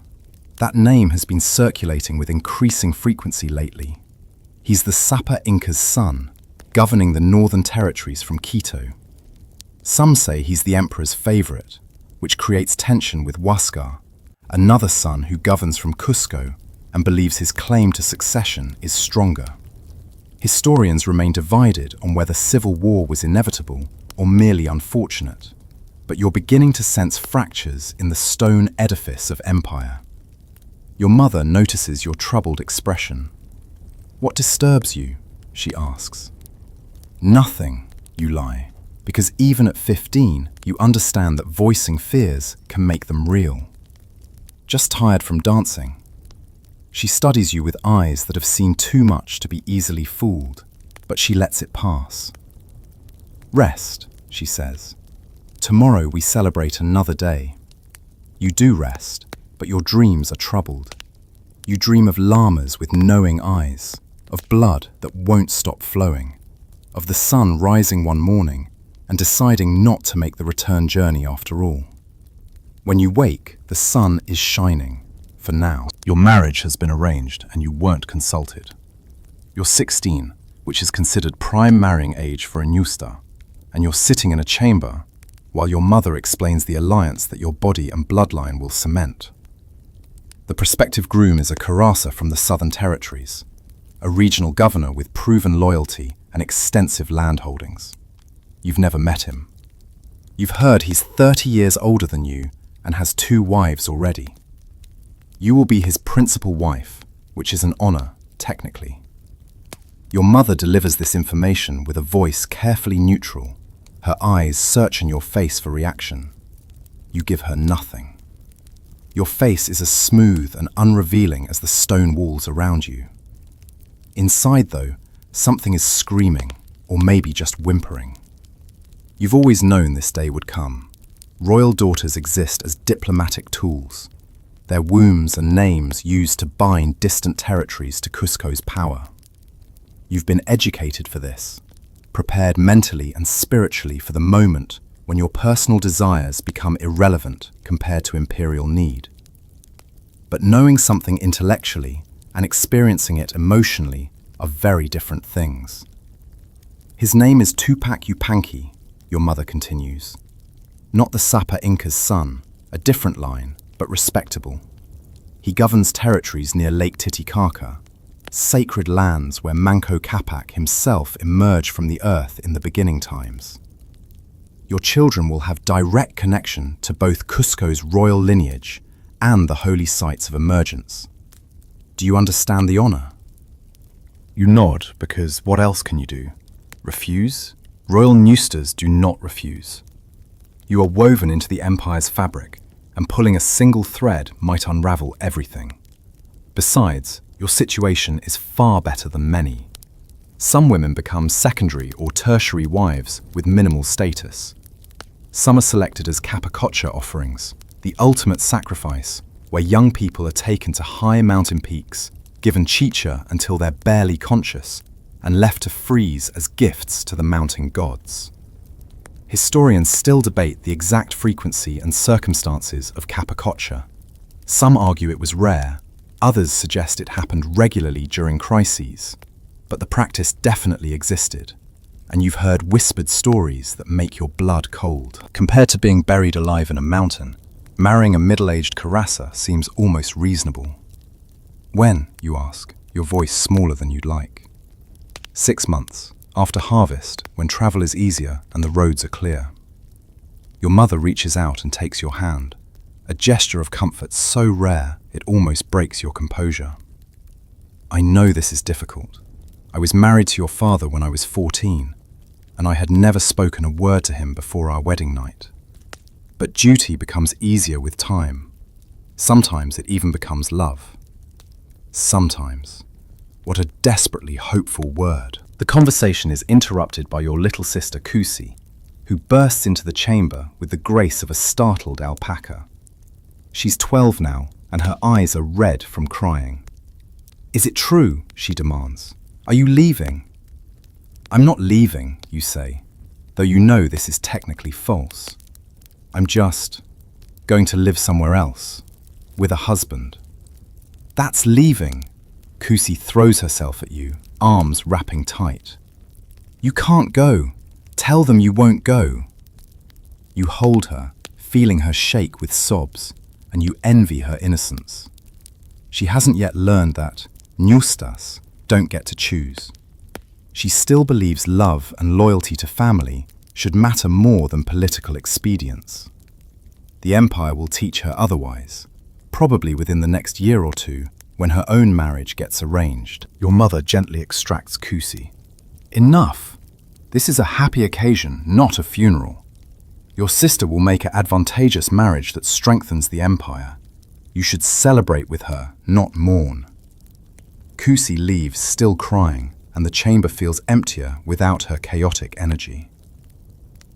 That name has been circulating with increasing frequency lately. He's the Sapa Inca's son, governing the northern territories from Quito. Some say he's the emperor's favorite, which creates tension with Huascar, another son who governs from Cusco and believes his claim to succession is stronger. Historians remain divided on whether civil war was inevitable or merely unfortunate, but you're beginning to sense fractures in the stone edifice of empire. Your mother notices your troubled expression. "What disturbs you?" she asks. "Nothing," you lie, because even at 15, you understand that voicing fears can make them real. "Just tired from dancing." She studies you with eyes that have seen too much to be easily fooled, but she lets it pass. "Rest," she says. "Tomorrow we celebrate another day." You do rest, but your dreams are troubled. You dream of llamas with knowing eyes, of blood that won't stop flowing, of the sun rising one morning and deciding not to make the return journey after all. When you wake, the sun is shining, for now. Your marriage has been arranged and you weren't consulted. You're 16, which is considered prime marrying age for a ñusta, and you're sitting in a chamber while your mother explains the alliance that your body and bloodline will cement. The prospective groom is a Carasa from the Southern Territories, a regional governor with proven loyalty and extensive land holdings. You've never met him. You've heard he's 30 years older than you and has 2 wives already. You will be his principal wife, which is an honor, technically. Your mother delivers this information with a voice carefully neutral, her eyes searching your face for reaction. You give her nothing. Your face is as smooth and unrevealing as the stone walls around you. Inside, though, something is screaming, or maybe just whimpering. You've always known this day would come. Royal daughters exist as diplomatic tools, their wombs and names used to bind distant territories to Cusco's power. You've been educated for this, prepared mentally and spiritually for the moment when your personal desires become irrelevant compared to imperial need. But knowing something intellectually and experiencing it emotionally are very different things. His name is Tupac Yupanqui, your mother continues. Not the Sapa Inca's son, a different line, but respectable. He governs territories near Lake Titicaca, sacred lands where Manco Capac himself emerged from the earth in the beginning times. Your children will have direct connection to both Cusco's royal lineage and the holy sites of emergence. Do you understand the honor? You nod, because what else can you do? Refuse? Royal ñustas do not refuse. You are woven into the empire's fabric, and pulling a single thread might unravel everything. Besides, your situation is far better than many. Some women become secondary or tertiary wives with minimal status. Some are selected as capacocha offerings, the ultimate sacrifice, where young people are taken to high mountain peaks, given chicha until they're barely conscious, and left to freeze as gifts to the mountain gods. Historians still debate the exact frequency and circumstances of capacocha. Some argue it was rare, others suggest it happened regularly during crises, but the practice definitely existed, and you've heard whispered stories that make your blood cold. Compared to being buried alive in a mountain, marrying a middle-aged carassa seems almost reasonable. When, you ask, your voice smaller than you'd like. 6 months, after harvest, when travel is easier and the roads are clear. Your mother reaches out and takes your hand, a gesture of comfort so rare it almost breaks your composure. I know this is difficult. I was married to your father when I was 14, and I had never spoken a word to him before our wedding night. But duty becomes easier with time. Sometimes it even becomes love. Sometimes. What a desperately hopeful word. The conversation is interrupted by your little sister Kusi, who bursts into the chamber with the grace of a startled alpaca. She's 12 now, and her eyes are red from crying. "Is it true?" she demands. "Are you leaving?" "I'm not leaving," you say, though you know this is technically false. "I'm just going to live somewhere else, with a husband." "That's leaving." Kusi throws herself at you, arms wrapping tight. "You can't go. Tell them you won't go." You hold her, feeling her shake with sobs, and you envy her innocence. She hasn't yet learned that ñustas don't get to choose. She still believes love and loyalty to family should matter more than political expedience. The empire will teach her otherwise, probably within the next year or two, when her own marriage gets arranged. Your mother gently extracts Kusi. "Enough! This is a happy occasion, not a funeral. Your sister will make an advantageous marriage that strengthens the empire. You should celebrate with her, not mourn." Kusi leaves, still crying, and the chamber feels emptier without her chaotic energy.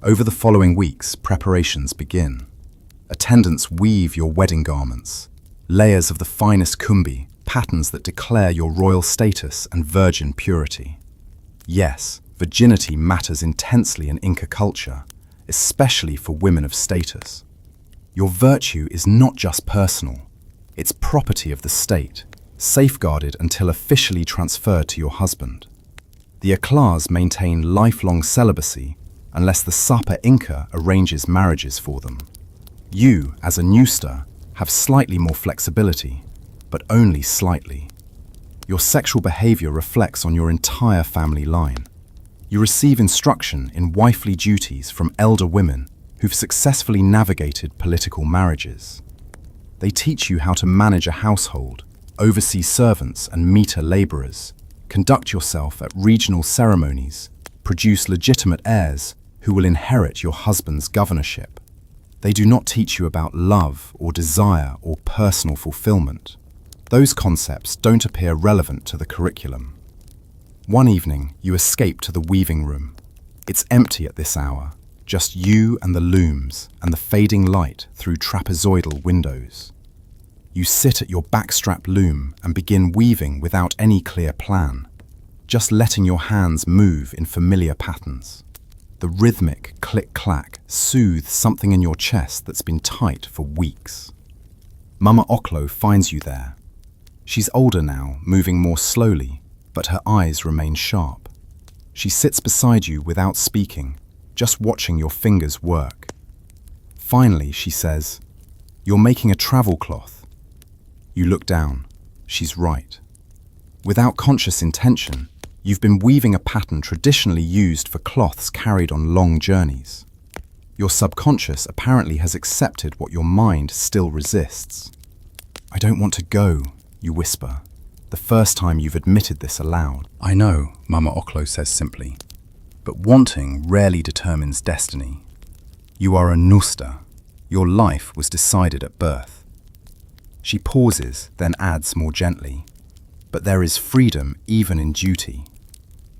Over the following weeks, preparations begin. Attendants weave your wedding garments, layers of the finest cumbi, patterns that declare your royal status and virgin purity. Yes, virginity matters intensely in Inca culture, especially for women of status. Your virtue is not just personal, it's property of the state, safeguarded until officially transferred to your husband. The acllawasi maintain lifelong celibacy unless the Sapa Inca arranges marriages for them. You, as a ñusta, have slightly more flexibility, but only slightly. Your sexual behavior reflects on your entire family line. You receive instruction in wifely duties from elder women who've successfully navigated political marriages. They teach you how to manage a household, oversee servants and meter laborers, conduct yourself at regional ceremonies, produce legitimate heirs who will inherit your husband's governorship. They do not teach you about love or desire or personal fulfillment. Those concepts don't appear relevant to the curriculum. One evening, you escape to the weaving room. It's empty at this hour, just you and the looms and the fading light through trapezoidal windows. You sit at your backstrap loom and begin weaving without any clear plan, just letting your hands move in familiar patterns. The rhythmic click-clack soothes something in your chest that's been tight for weeks. Mama Oklo finds you there. She's older now, moving more slowly, but her eyes remain sharp. She sits beside you without speaking, just watching your fingers work. Finally, she says, "You're making a travel cloth." You look down. She's right. Without conscious intention, you've been weaving a pattern traditionally used for cloths carried on long journeys. Your subconscious apparently has accepted what your mind still resists. "I don't want to go," you whisper, the first time you've admitted this aloud. "I know," Mama Oklo says simply, "but wanting rarely determines destiny. You are a ñusta. Your life was decided at birth." She pauses, then adds more gently, "But there is freedom even in duty.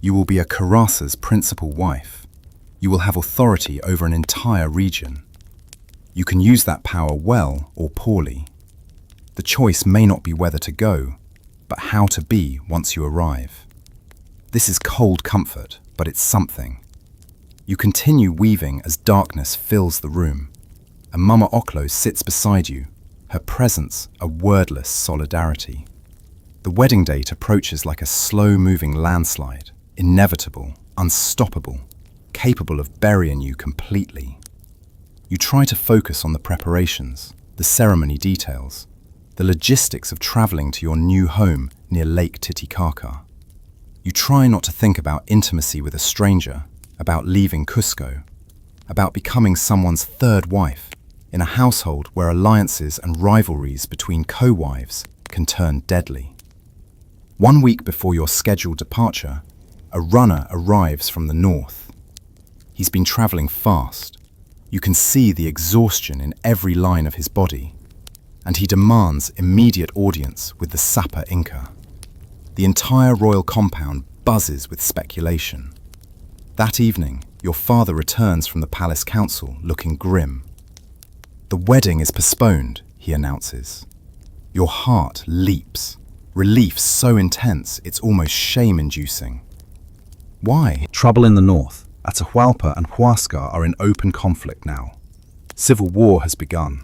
You will be a Carasa's principal wife. You will have authority over an entire region. You can use that power well or poorly. The choice may not be whether to go, but how to be once you arrive." This is cold comfort, but it's something. You continue weaving as darkness fills the room, and Mama Oklo sits beside you, her presence a wordless solidarity. The wedding date approaches like a slow-moving landslide, inevitable, unstoppable, capable of burying you completely. You try to focus on the preparations, the ceremony details, the logistics of traveling to your new home near Lake Titicaca. You try not to think about intimacy with a stranger, about leaving Cusco, about becoming someone's third wife in a household where alliances and rivalries between co-wives can turn deadly. 1 week before your scheduled departure, a runner arrives from the north. He's been traveling fast. You can see the exhaustion in every line of his body, and he demands immediate audience with the sapper Inca. The entire royal compound buzzes with speculation. That evening, your father returns from the palace council looking grim. "The wedding is postponed," he announces. Your heart leaps, relief so intense it's almost shame-inducing. Why? Trouble in the north. Atahualpa and Huascar are in open conflict now. Civil war has begun.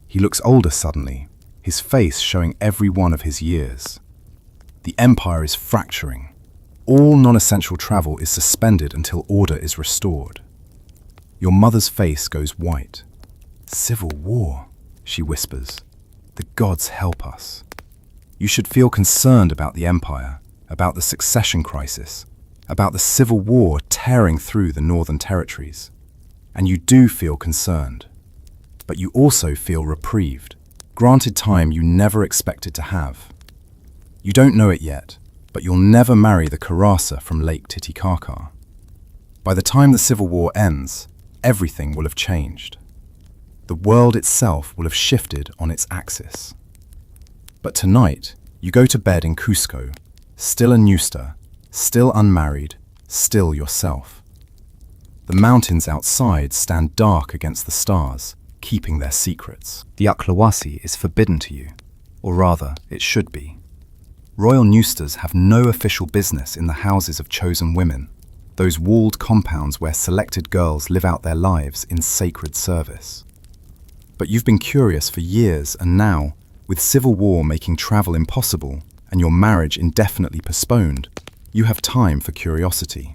He looks older suddenly, his face showing every one of his years. The empire is fracturing. All non-essential travel is suspended until order is restored. Your mother's face goes white. "Civil war," she whispers. "The gods help us." You should feel concerned about the empire, about the succession crisis, about the civil war tearing through the northern territories. And you do feel concerned. But you also feel reprieved, granted time you never expected to have. You don't know it yet, but you'll never marry the Carasa from Lake Titicaca. By the time the civil war ends, everything will have changed. The world itself will have shifted on its axis. But tonight, you go to bed in Cusco, still a ñusta, still unmarried, still yourself. The mountains outside stand dark against the stars, keeping their secrets. The acllawasi is forbidden to you, or rather, it should be. Royal ñustas have no official business in the houses of chosen women, those walled compounds where selected girls live out their lives in sacred service. But you've been curious for years, and now, with civil war making travel impossible and your marriage indefinitely postponed, you have time for curiosity.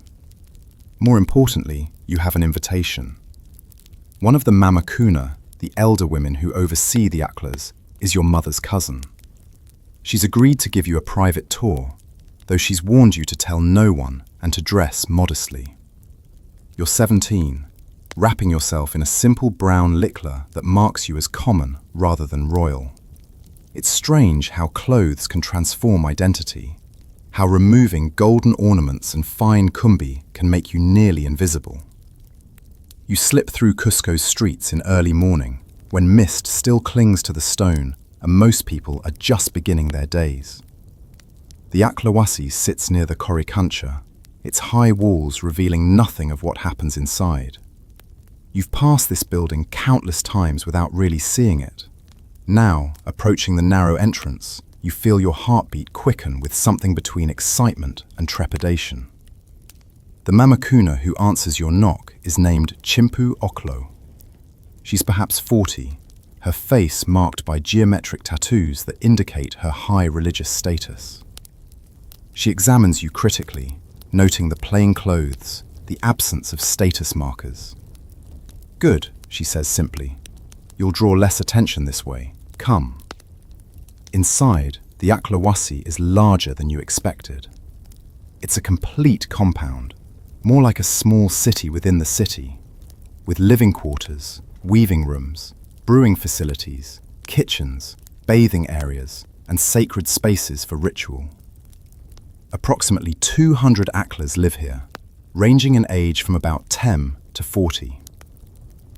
More importantly, you have an invitation. One of the mamakuna, the elder women who oversee the Aklas, is your mother's cousin. She's agreed to give you a private tour, though she's warned you to tell no one and to dress modestly. You're 17, wrapping yourself in a simple brown likla that marks you as common rather than royal. It's strange how clothes can transform identity, how removing golden ornaments and fine cumbi can make you nearly invisible. You slip through Cusco's streets in early morning, when mist still clings to the stone and most people are just beginning their days. The acllawasi sits near the Coricancha, its high walls revealing nothing of what happens inside. You've passed this building countless times without really seeing it. Now, approaching the narrow entrance, you feel your heartbeat quicken with something between excitement and trepidation. The mamakuna who answers your knock is named Chimpu Oklo. She's perhaps 40, her face marked by geometric tattoos that indicate her high religious status. She examines you critically, noting the plain clothes, the absence of status markers. "Good," she says simply. "You'll draw less attention this way. Come." Inside, the acllawasi is larger than you expected. It's a complete compound, more like a small city within the city, with living quarters, weaving rooms, brewing facilities, kitchens, bathing areas, and sacred spaces for ritual. Approximately 200 acklers live here, ranging in age from about 10 to 40.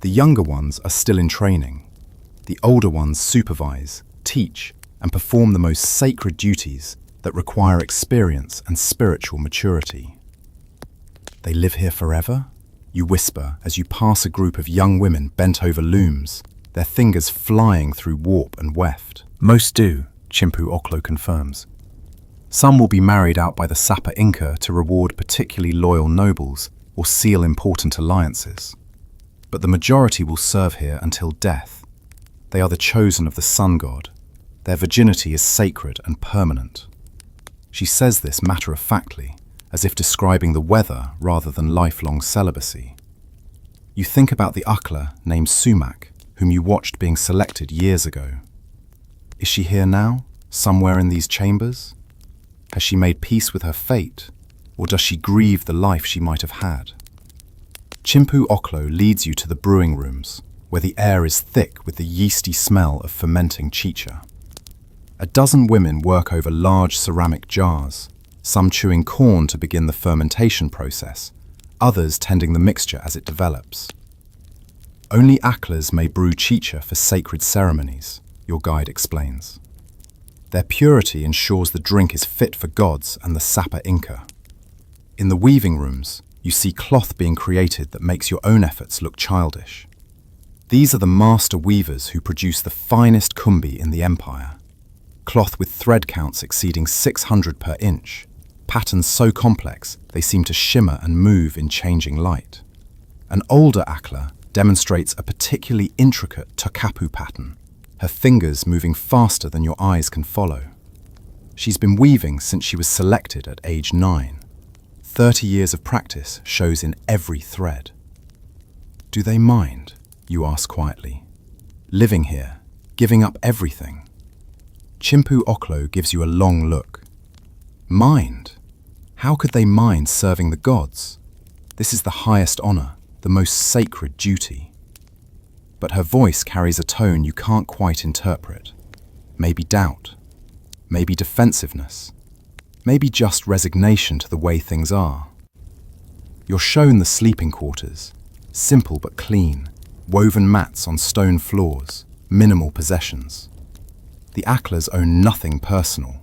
The younger ones are still in training. The older ones supervise, teach, and perform the most sacred duties that require experience and spiritual maturity. They live here forever? You whisper as you pass a group of young women bent over looms, their fingers flying through warp and weft. Most do, Chimpu Oklo confirms. Some will be married out by the Sapa Inca to reward particularly loyal nobles or seal important alliances. But the majority will serve here until death. They are the chosen of the sun god. Their virginity is sacred and permanent. She says this matter-of-factly, as if describing the weather rather than lifelong celibacy. You think about the Akla named Sumac, whom you watched being selected years ago. Is she here now, somewhere in these chambers? Has she made peace with her fate, or does she grieve the life she might have had? Chimpu Oklo leads you to the brewing rooms, where the air is thick with the yeasty smell of fermenting chicha. A dozen women work over large ceramic jars, some chewing corn to begin the fermentation process, others tending the mixture as it develops. Only acklers may brew chicha for sacred ceremonies, your guide explains. Their purity ensures the drink is fit for gods and the Sapa Inca. In the weaving rooms, you see cloth being created that makes your own efforts look childish. These are the master weavers who produce the finest cumbi in the empire. Cloth with thread counts exceeding 600 per inch, patterns so complex they seem to shimmer and move in changing light. An older Akla demonstrates a particularly intricate tokapu pattern, her fingers moving faster than your eyes can follow. She's been weaving since she was selected at age 9. 30 years of practice shows in every thread. Do they mind, you ask quietly, living here, giving up everything? Chimpu Oklo gives you a long look. Mind? How could they mind serving the gods? This is the highest honor, the most sacred duty. But her voice carries a tone you can't quite interpret. Maybe doubt, maybe defensiveness, maybe just resignation to the way things are. You're shown the sleeping quarters, simple but clean, woven mats on stone floors, minimal possessions. The Aklas own nothing personal.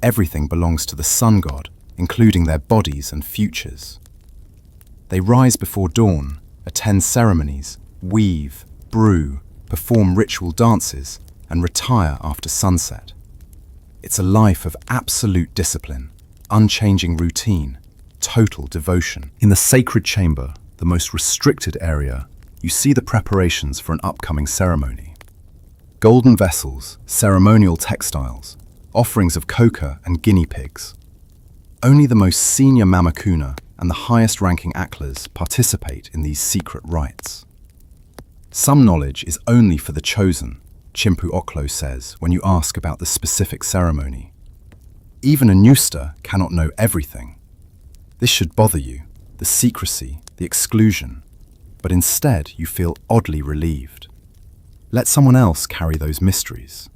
Everything belongs to the sun god, including their bodies and futures. They rise before dawn, attend ceremonies, weave, brew, perform ritual dances, and retire after sunset. It's a life of absolute discipline, unchanging routine, total devotion. In the sacred chamber, the most restricted area, you see the preparations for an upcoming ceremony. Golden vessels, ceremonial textiles, offerings of coca and guinea pigs. Only the most senior mamakuna and the highest-ranking Aklas participate in these secret rites. Some knowledge is only for the chosen, Chimpu Oklo says when you ask about the specific ceremony. Even a ñusta cannot know everything. This should bother you, the secrecy, the exclusion, but instead you feel oddly relieved. Let someone else carry those mysteries.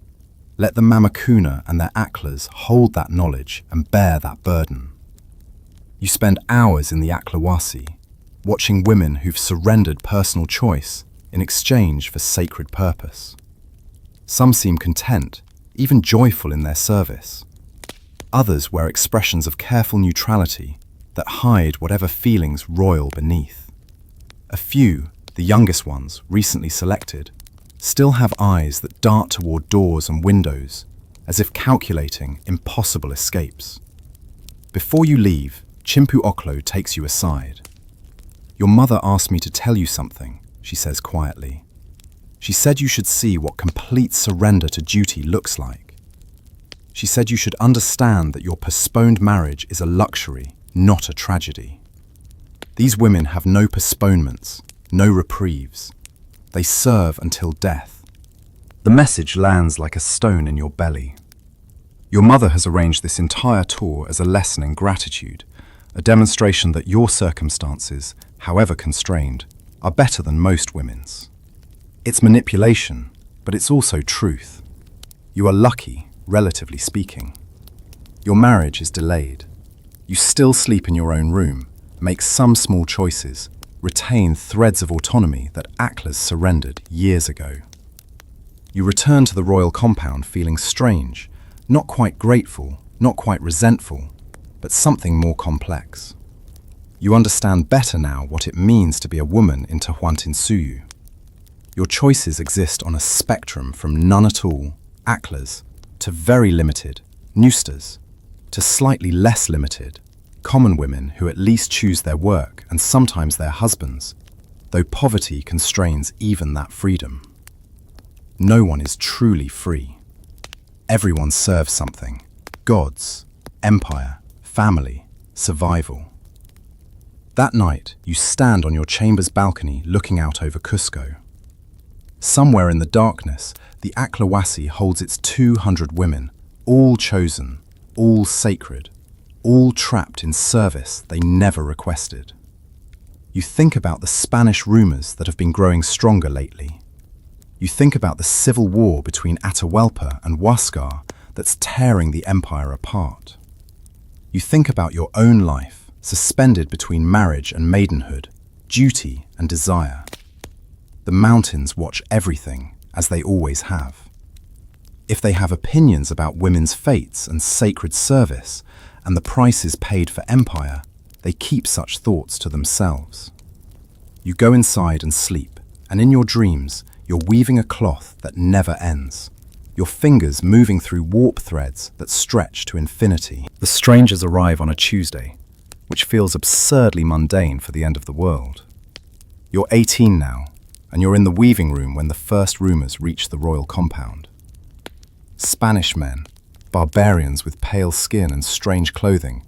Let the mamakuna and their Aklas hold that knowledge and bear that burden. You spend hours in the acllawasi, watching women who've surrendered personal choice in exchange for sacred purpose. Some seem content, even joyful in their service. Others wear expressions of careful neutrality that hide whatever feelings roil beneath. A few, the youngest ones, recently selected, still have eyes that dart toward doors and windows, as if calculating impossible escapes. Before you leave, Chimpu Oklo takes you aside. Your mother asked me to tell you something, she says quietly. She said you should see what complete surrender to duty looks like. She said you should understand that your postponed marriage is a luxury, not a tragedy. These women have no postponements, no reprieves. They serve until death. The message lands like a stone in your belly. Your mother has arranged this entire tour as a lesson in gratitude, a demonstration that your circumstances, however constrained, are better than most women's. It's manipulation, but it's also truth. You are lucky, relatively speaking. Your marriage is delayed. You still sleep in your own room, make some small choices, retain threads of autonomy that acllawasi surrendered years ago. You return to the royal compound feeling strange, not quite grateful, not quite resentful, but something more complex. You understand better now what it means to be a woman in Tahuantinsuyu. Your choices exist on a spectrum from none at all, acllawasi, to very limited, ñustas, to slightly less limited, common women who at least choose their work and sometimes their husbands, though poverty constrains even that freedom. No one is truly free. Everyone serves something: gods, empire, family, survival. That night, you stand on your chamber's balcony looking out over Cusco. Somewhere in the darkness, the acllawasi holds its 200 women, all chosen, all sacred, all trapped in service they never requested. You think about the Spanish rumors that have been growing stronger lately. You think about the civil war between Atahualpa and Huáscar that's tearing the empire apart. You think about your own life, suspended between marriage and maidenhood, duty and desire. The mountains watch everything, as they always have. If they have opinions about women's fates and sacred service, and the prices paid for empire, they keep such thoughts to themselves. You go inside and sleep, and in your dreams, you're weaving a cloth that never ends, your fingers moving through warp threads that stretch to infinity. The strangers arrive on a Tuesday, which feels absurdly mundane for the end of the world. You're 18 now, and you're in the weaving room when the first rumors reach the royal compound. Spanish men, barbarians with pale skin and strange clothing,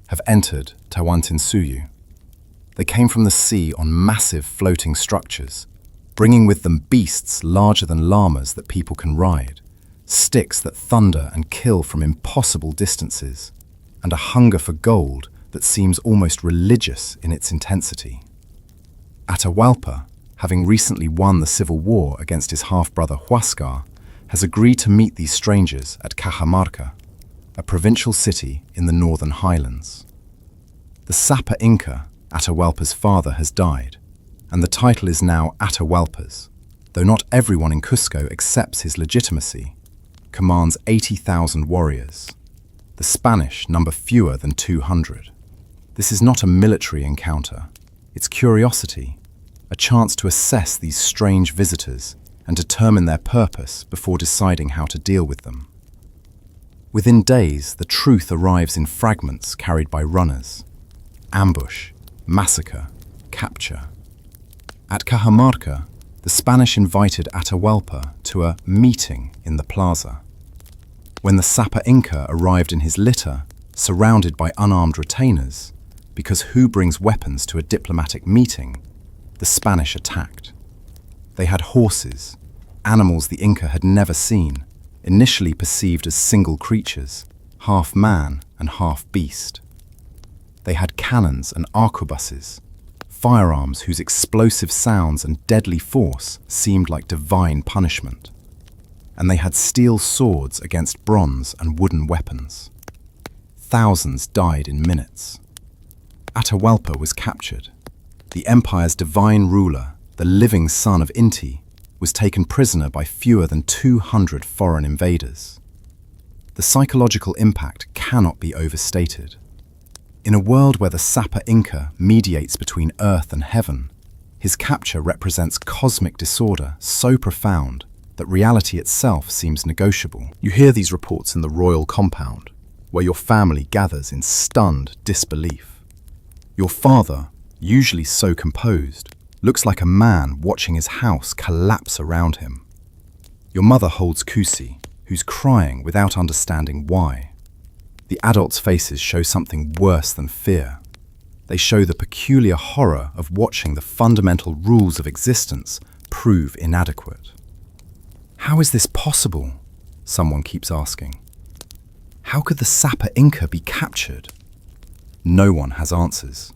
have entered Tahuantinsuyu. They came from the sea on massive floating structures, bringing with them beasts larger than llamas that people can ride, sticks that thunder and kill from impossible distances, and a hunger for gold that seems almost religious in its intensity. Atahualpa, having recently won the civil war against his half-brother Huáscar, has agreed to meet these strangers at Cajamarca, a provincial city in the northern highlands. The Sapa Inca, Atahualpa's father, has died, and the title is now Atahualpa's, though not everyone in Cusco accepts his legitimacy, commands 80,000 warriors. The Spanish number fewer than 200. This is not a military encounter, it's curiosity, a chance to assess these strange visitors and determine their purpose before deciding how to deal with them. Within days, the truth arrives in fragments carried by runners. Ambush, massacre, capture. At Cajamarca, the Spanish invited Atahualpa to a meeting in the plaza. When the Sapa Inca arrived in his litter, surrounded by unarmed retainers, because who brings weapons to a diplomatic meeting, the Spanish attacked. They had horses, animals the Inca had never seen, initially perceived as single creatures, half man and half beast. They had cannons and arquebuses, firearms whose explosive sounds and deadly force seemed like divine punishment. And they had steel swords against bronze and wooden weapons. Thousands died in minutes. Atahualpa was captured. The empire's divine ruler, the living son of Inti, was taken prisoner by fewer than 200 foreign invaders. The psychological impact cannot be overstated. In a world where the Sapa Inca mediates between earth and heaven, his capture represents cosmic disorder so profound that reality itself seems negotiable. You hear these reports in the royal compound, where your family gathers in stunned disbelief. Your father, usually so composed, looks like a man watching his house collapse around him. Your mother holds Kusi, who's crying without understanding why. The adults' faces show something worse than fear. They show the peculiar horror of watching the fundamental rules of existence prove inadequate. How is this possible? Someone keeps asking. How could the sapper Inca be captured? No one has answers.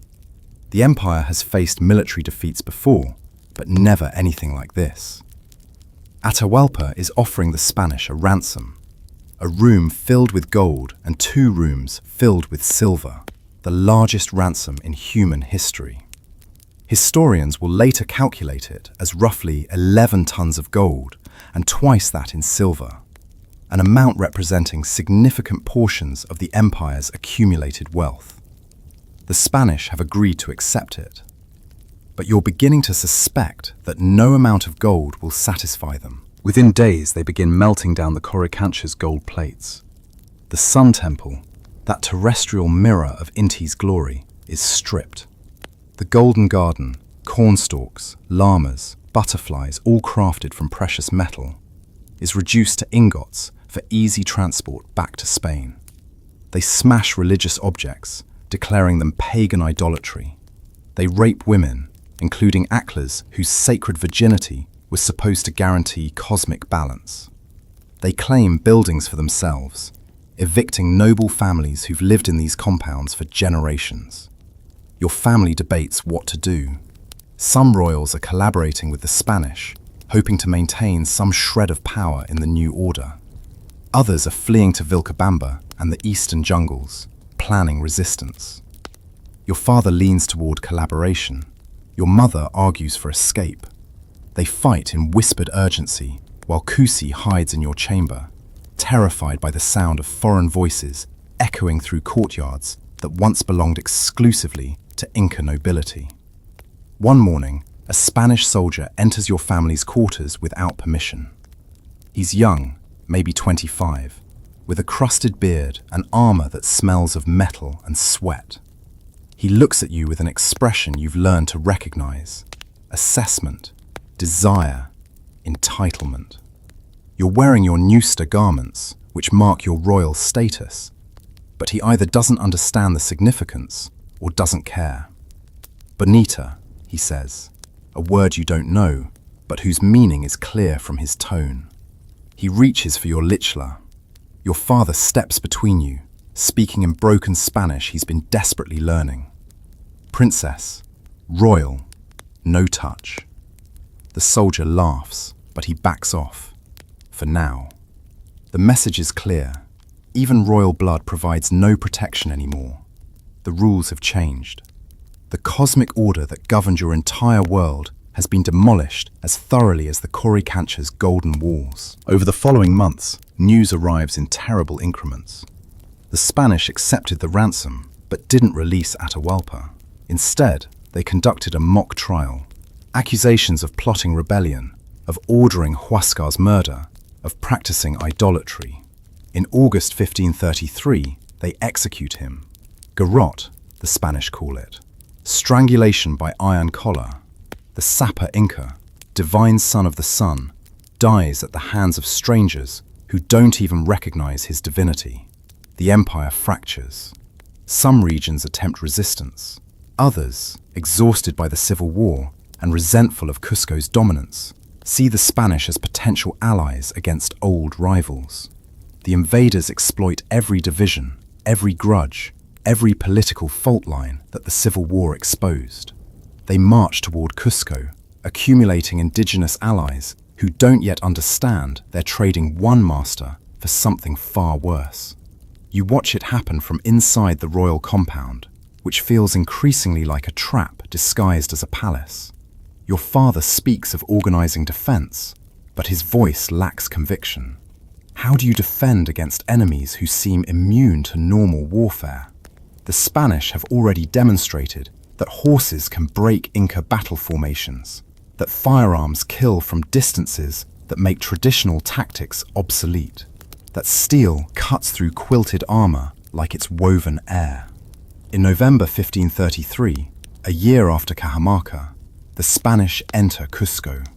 The empire has faced military defeats before, but never anything like this. Atahualpa is offering the Spanish a ransom, a room filled with gold and 2 rooms filled with silver, the largest ransom in human history. Historians will later calculate it as roughly 11 tons of gold and twice that in silver, an amount representing significant portions of the empire's accumulated wealth. The Spanish have agreed to accept it, but you're beginning to suspect that no amount of gold will satisfy them. Within days, they begin melting down the Coricancha's gold plates. The Sun Temple, that terrestrial mirror of Inti's glory, is stripped. The Golden Garden, cornstalks, llamas, butterflies, all crafted from precious metal, is reduced to ingots for easy transport back to Spain. They smash religious objects, declaring them pagan idolatry. They rape women, including acllawasi, whose sacred virginity was supposed to guarantee cosmic balance. They claim buildings for themselves, evicting noble families who've lived in these compounds for generations. Your family debates what to do. Some royals are collaborating with the Spanish, hoping to maintain some shred of power in the new order. Others are fleeing to Vilcabamba and the eastern jungles, planning resistance. Your father leans toward collaboration. Your mother argues for escape. They fight in whispered urgency, while Cusi hides in your chamber, terrified by the sound of foreign voices echoing through courtyards that once belonged exclusively to Inca nobility. One morning, a Spanish soldier enters your family's quarters without permission. He's young, maybe 25, with a crusted beard and armor that smells of metal and sweat. He looks at you with an expression you've learned to recognize: assessment, desire, entitlement. You're wearing your ñusta garments, which mark your royal status, but he either doesn't understand the significance or doesn't care. Bonita, he says, a word you don't know, but whose meaning is clear from his tone. He reaches for your lichla. Your father steps between you, speaking in broken Spanish he's been desperately learning. Princess, royal, no touch. The soldier laughs, but he backs off. For now. The message is clear. Even royal blood provides no protection anymore. The rules have changed. The cosmic order that governed your entire world has been demolished as thoroughly as the Coricancha's golden walls. Over the following months, news arrives in terrible increments. The Spanish accepted the ransom, but didn't release Atahualpa. Instead, they conducted a mock trial. Accusations of plotting rebellion, of ordering Huascar's murder, of practicing idolatry. In August 1533, they execute him. Garrote, the Spanish call it. Strangulation by iron collar. The sapper Inca, divine son of the sun, dies at the hands of strangers who don't even recognize his divinity. The empire fractures. Some regions attempt resistance. Others, exhausted by the civil war and resentful of Cusco's dominance, see the Spanish as potential allies against old rivals. The invaders exploit every division, every grudge, every political fault line that the civil war exposed. They march toward Cusco, accumulating indigenous allies who don't yet understand they're trading one master for something far worse. You watch it happen from inside the royal compound, which feels increasingly like a trap disguised as a palace. Your father speaks of organizing defense, but his voice lacks conviction. How do you defend against enemies who seem immune to normal warfare? The Spanish have already demonstrated that horses can break Inca battle formations, that firearms kill from distances that make traditional tactics obsolete, that steel cuts through quilted armor like it's woven air. In November 1533, a year after Cajamarca, the Spanish enter Cusco.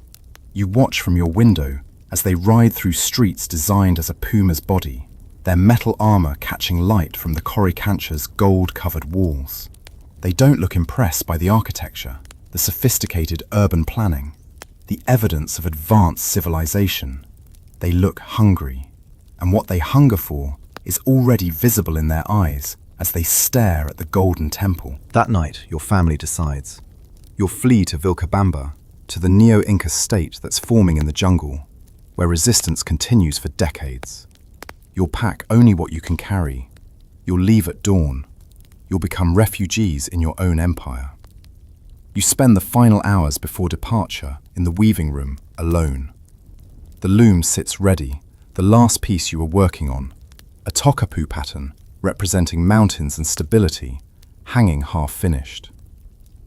You watch from your window as they ride through streets designed as a puma's body, their metal armor catching light from the Coricancha's gold-covered walls. They don't look impressed by the architecture, the sophisticated urban planning, the evidence of advanced civilization. They look hungry, and what they hunger for is already visible in their eyes as they stare at the golden temple. That night, your family decides. You'll flee to Vilcabamba, to the Neo-Inca state that's forming in the jungle, where resistance continues for decades. You'll pack only what you can carry. You'll leave at dawn. You'll become refugees in your own empire. You spend the final hours before departure in the weaving room alone. The loom sits ready, the last piece you were working on, a tokapu pattern representing mountains and stability, hanging half-finished.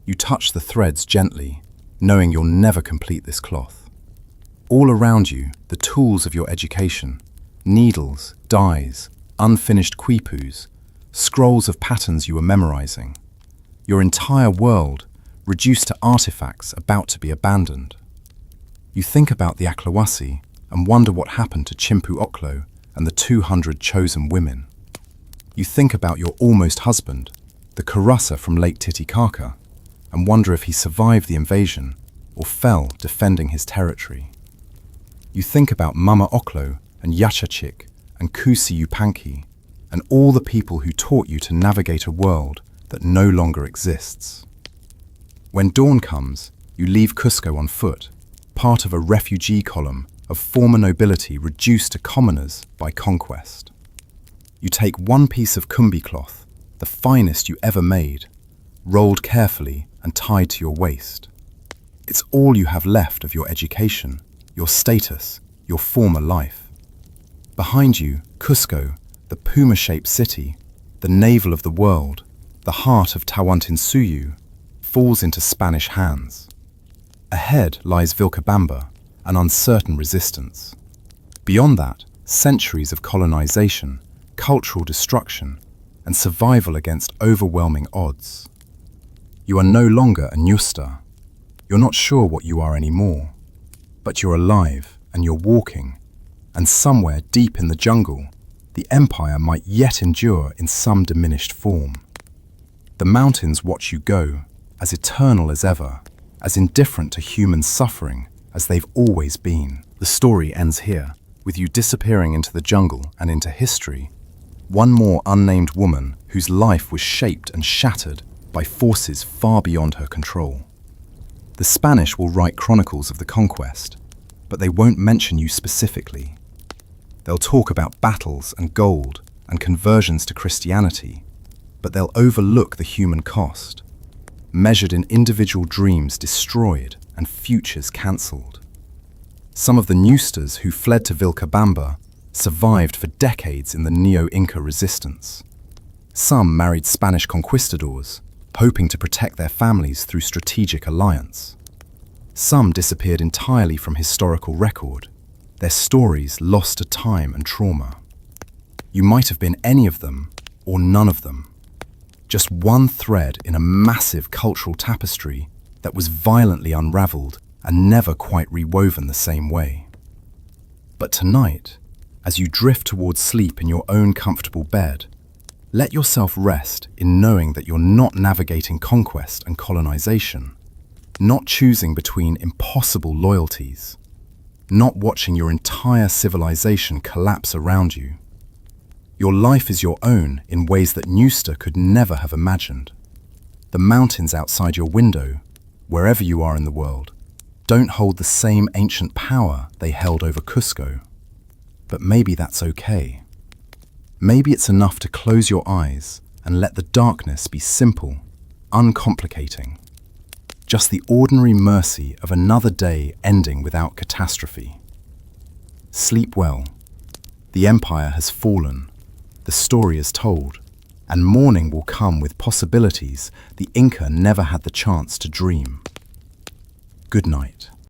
You touch the threads gently, knowing you'll never complete this cloth. All around you, the tools of your education, needles, dyes, unfinished quipus, scrolls of patterns you were memorizing. Your entire world reduced to artifacts about to be abandoned. You think about the acllawasi and wonder what happened to Chimpu Oklo and the 200 chosen women. You think about your almost husband, the Karasa from Lake Titicaca, and wonder if he survived the invasion or fell defending his territory. You think about Mama Oklo and Yachachik and Kusi Yupanqui and all the people who taught you to navigate a world that no longer exists. When dawn comes, you leave Cusco on foot, part of a refugee column of former nobility reduced to commoners by conquest. You take one piece of cumbi cloth, the finest you ever made, rolled carefully and tied to your waist. It's all you have left of your education, your status, your former life. Behind you, Cusco, the puma-shaped city, the navel of the world, the heart of Tawantinsuyu, falls into Spanish hands. Ahead lies Vilcabamba, an uncertain resistance. Beyond that, centuries of colonization, cultural destruction, and survival against overwhelming odds. You are no longer a ñusta. You're not sure what you are anymore. But you're alive, and you're walking, and somewhere deep in the jungle, the empire might yet endure in some diminished form. The mountains watch you go, as eternal as ever, as indifferent to human suffering as they've always been. The story ends here, with you disappearing into the jungle and into history, one more unnamed woman whose life was shaped and shattered by forces far beyond her control. The Spanish will write chronicles of the conquest, but they won't mention you specifically. They'll talk about battles and gold and conversions to Christianity, but they'll overlook the human cost, measured in individual dreams destroyed and futures cancelled. Some of the ñustas who fled to Vilcabamba survived for decades in the Neo-Inca resistance. Some married Spanish conquistadors, hoping to protect their families through strategic alliance. Some disappeared entirely from historical record, their stories lost to time and trauma. You might have been any of them or none of them. Just one thread in a massive cultural tapestry that was violently unraveled and never quite rewoven the same way. But tonight, as you drift towards sleep in your own comfortable bed, let yourself rest in knowing that you're not navigating conquest and colonization, not choosing between impossible loyalties, not watching your entire civilization collapse around you. Your life is your own in ways that ñusta could never have imagined. The mountains outside your window, wherever you are in the world, don't hold the same ancient power they held over Cusco. But maybe that's okay. Maybe it's enough to close your eyes and let the darkness be simple, uncomplicating. Just the ordinary mercy of another day ending without catastrophe. Sleep well. The empire has fallen. The story is told, and morning will come with possibilities the Inca never had the chance to dream. Good night.